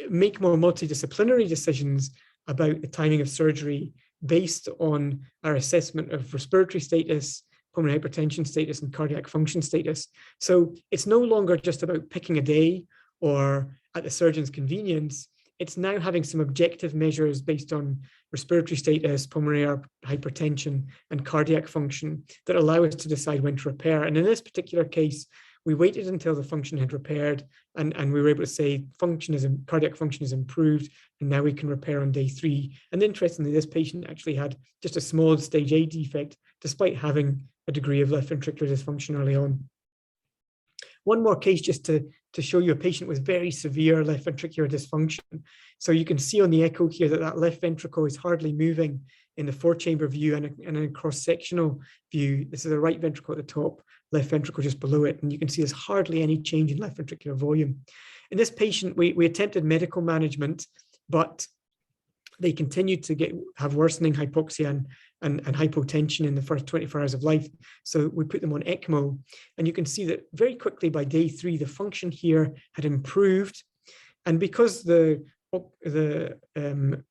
make more multidisciplinary decisions about the timing of surgery based on our assessment of respiratory status, pulmonary hypertension status, and cardiac function status. So it's no longer just about picking a day or at the surgeon's convenience. It's now having some objective measures based on respiratory status, pulmonary hypertension, and cardiac function that allow us to decide when to repair. And in this particular case, we waited until the function had repaired, and we were able to say cardiac function is improved, and now we can repair on day 3. And interestingly, this patient actually had just a small stage A defect, despite having a degree of left ventricular dysfunction early on. One more case just to show you a patient with very severe left ventricular dysfunction. So you can see on the echo here that left ventricle is hardly moving in the 4-chamber view, and in a cross-sectional view, this is the right ventricle at the top, left ventricle just below it, and you can see there's hardly any change in left ventricular volume. In this patient, we attempted medical management, but they continued to have worsening hypoxia and hypotension in the first 24 hours of life. So we put them on ECMO, and you can see that very quickly by day 3, the function here had improved. And because the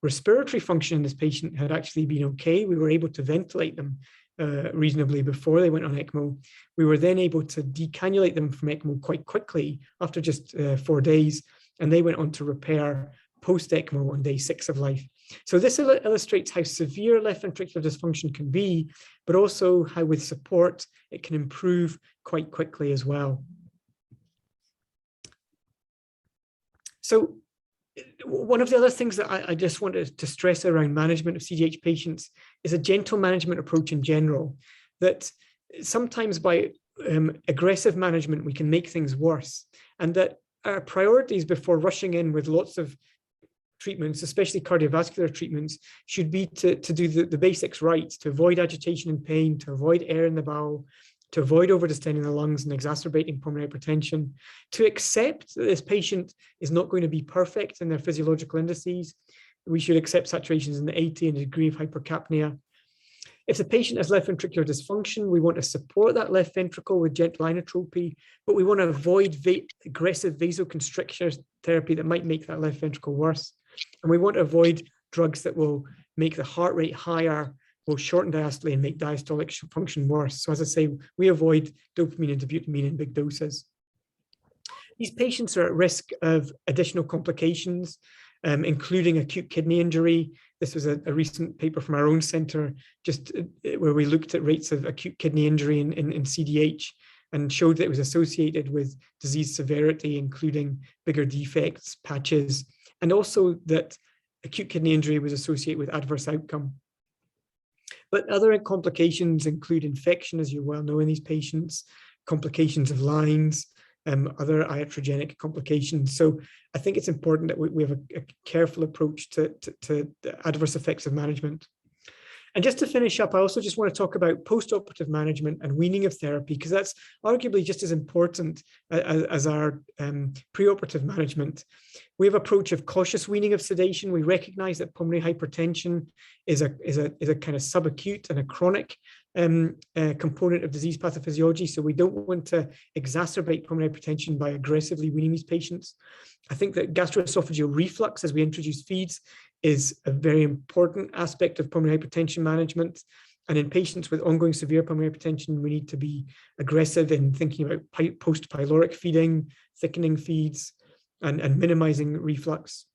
respiratory function in this patient had actually been okay, we were able to ventilate them reasonably before they went on ECMO. We were then able to decannulate them from ECMO quite quickly after just 4 days, and they went on to repair post-ECMO on day 6 of life. So this illustrates how severe left ventricular dysfunction can be, but also how with support it can improve quite quickly as well. So one of the other things that I just wanted to stress around management of CDH patients is a gentle management approach in general, that sometimes by aggressive management we can make things worse, and that our priorities before rushing in with lots of treatments, especially cardiovascular treatments, should be to do the basics right, to avoid agitation and pain, to avoid air in the bowel, to avoid overdistending the lungs and exacerbating pulmonary hypertension, to accept that this patient is not going to be perfect in their physiological indices. We should accept saturations in the 80 and a degree of hypercapnia. If the patient has left ventricular dysfunction, we want to support that left ventricle with gentle inotropy, but we want to avoid aggressive vasoconstrictor therapy that might make that left ventricle worse. And we want to avoid drugs that will make the heart rate higher, will shorten diastole and make diastolic function worse. So as I say, we avoid dopamine and dobutamine in big doses. These patients are at risk of additional complications, including acute kidney injury. This was a recent paper from our own centre, just where we looked at rates of acute kidney injury in CDH and showed that it was associated with disease severity, including bigger defects, patches, and also that acute kidney injury was associated with adverse outcome. But other complications include infection, as you well know in these patients, complications of lines, other iatrogenic complications. So I think it's important that we have a careful approach to the adverse effects of management. And just to finish up, I also just want to talk about post-operative management and weaning of therapy, because that's arguably just as important as our preoperative management. We have an approach of cautious weaning of sedation. We recognize that pulmonary hypertension is a kind of subacute and a chronic component of disease pathophysiology. So we don't want to exacerbate pulmonary hypertension by aggressively weaning these patients. I think that gastroesophageal reflux, as we introduce feeds, is a very important aspect of pulmonary hypertension management. And in patients with ongoing severe pulmonary hypertension, we need to be aggressive in thinking about post-pyloric feeding, thickening feeds, and minimizing reflux.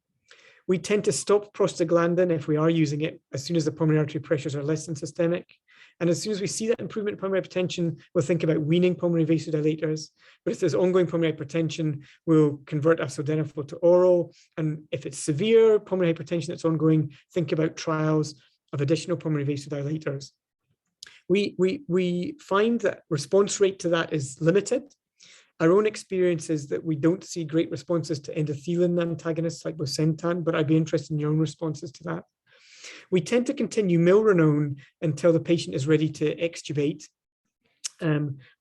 We tend to stop prostaglandin if we are using it as soon as the pulmonary artery pressures are less than systemic. And as soon as we see that improvement in pulmonary hypertension, we'll think about weaning pulmonary vasodilators. But if there's ongoing pulmonary hypertension, we'll convert afsodenofil to oral. And if it's severe pulmonary hypertension that's ongoing, think about trials of additional pulmonary vasodilators. We find that response rate to that is limited. Our own experience is that we don't see great responses to endothelin antagonists like bosentan, but I'd be interested in your own responses to that. We tend to continue milrinone until the patient is ready to extubate.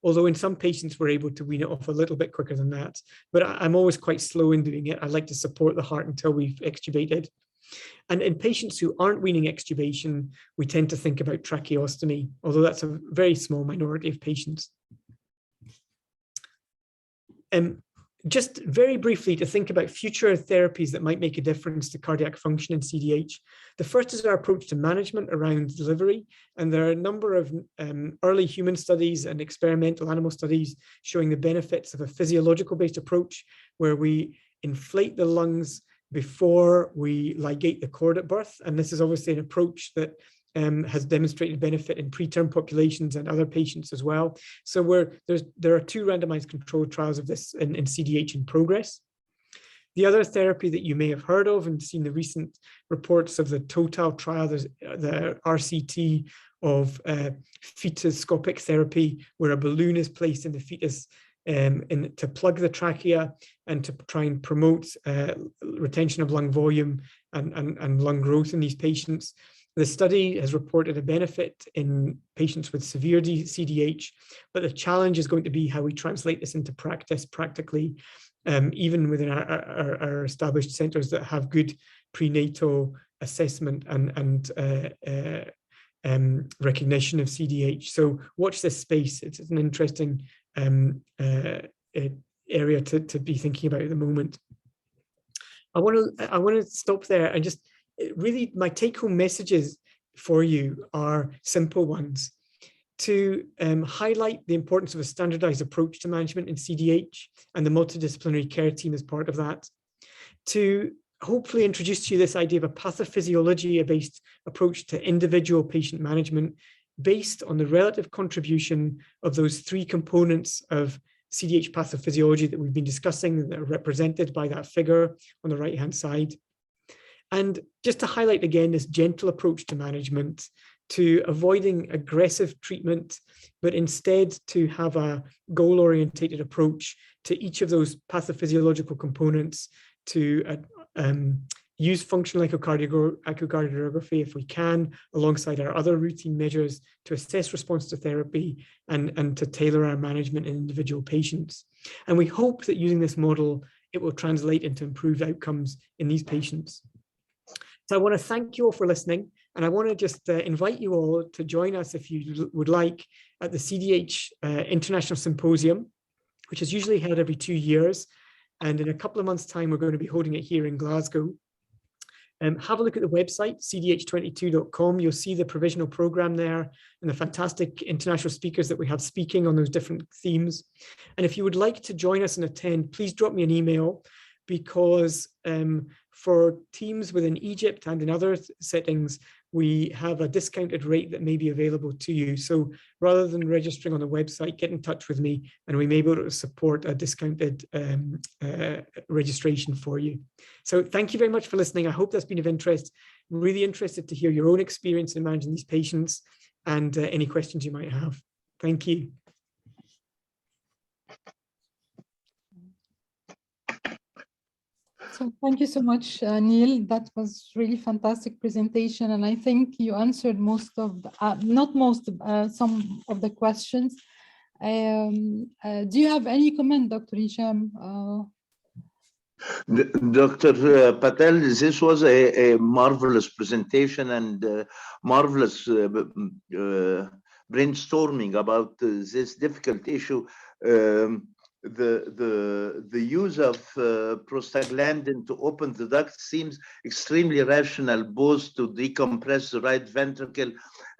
Although in some patients we're able to wean it off a little bit quicker than that. But I'm always quite slow in doing it. I like to support the heart until we've extubated. And in patients who aren't weaning extubation, we tend to think about tracheostomy, although that's a very small minority of patients. Just very briefly to think about future therapies that might make a difference to cardiac function in CDH. The first is our approach to management around delivery. And there are a number of early human studies and experimental animal studies showing the benefits of a physiological-based approach where we inflate the lungs before we ligate the cord at birth. And this is obviously an approach that has demonstrated benefit in preterm populations and other patients as well. So there are 2 randomized controlled trials of this in CDH in progress. The other therapy that you may have heard of and seen the recent reports of the TOTAL trial, there's the RCT of fetoscopic therapy, where a balloon is placed in the fetus to plug the trachea and to try and promote retention of lung volume and lung growth in these patients. The study has reported a benefit in patients with severe CDH, but the challenge is going to be how we translate this into practice practically, even within our established centers that have good prenatal assessment and recognition of CDH. So watch this space. It's an interesting area to be thinking about at the moment. I want to stop there and just really my take-home messages for you are simple ones. To highlight the importance of a standardized approach to management in CDH and the multidisciplinary care team as part of that. To hopefully introduce to you this idea of a pathophysiology-based approach to individual patient management based on the relative contribution of those 3 components of CDH pathophysiology that we've been discussing that are represented by that figure on the right-hand side. And just to highlight again this gentle approach to management, to avoiding aggressive treatment, but instead to have a goal-orientated approach to each of those pathophysiological components, to use functional echocardiography if we can, alongside our other routine measures to assess response to therapy and to tailor our management in individual patients. And we hope that using this model, it will translate into improved outcomes in these patients. So I want to thank you all for listening, and I want to just invite you all to join us if you would like at the CDH International Symposium, which is usually held every 2 years. And in a couple of months' time, we're going to be holding it here in Glasgow. Have a look at the website, cdh22.com. You'll see the provisional program there and the fantastic international speakers that we have speaking on those different themes. And if you would like to join us and attend, please drop me an email, because for teams within Egypt and in other settings, we have a discounted rate that may be available to you. So rather than registering on the website, get in touch with me and we may be able to support a discounted registration for you. So thank you very much for listening. I hope that's been of interest. I'm really interested to hear your own experience in managing these patients and any questions you might have. Thank you. So thank you so much, Neil. That was really fantastic presentation, and I think you answered most of the, not most, some of the questions. Do you have any comment, Dr. Hisham? Dr. Patel, this was a marvelous presentation and marvelous brainstorming about this difficult issue. The use of prostaglandin to open the duct seems extremely rational, both to decompress the right ventricle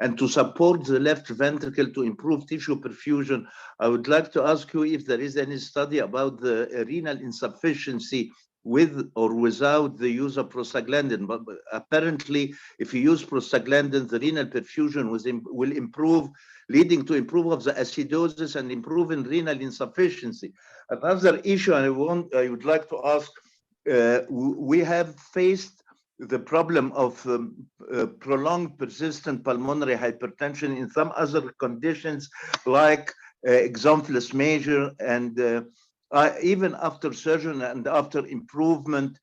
and to support the left ventricle to improve tissue perfusion. I would like to ask you if there is any study about the renal insufficiency with or without the use of prostaglandin. But apparently, if you use prostaglandin, the renal perfusion will improve, leading to improvement of the acidosis and improving renal insufficiency. Another issue I would like to ask, we have faced the problem of prolonged persistent pulmonary hypertension in some other conditions like exomphalus major, and even after surgery and after improvement,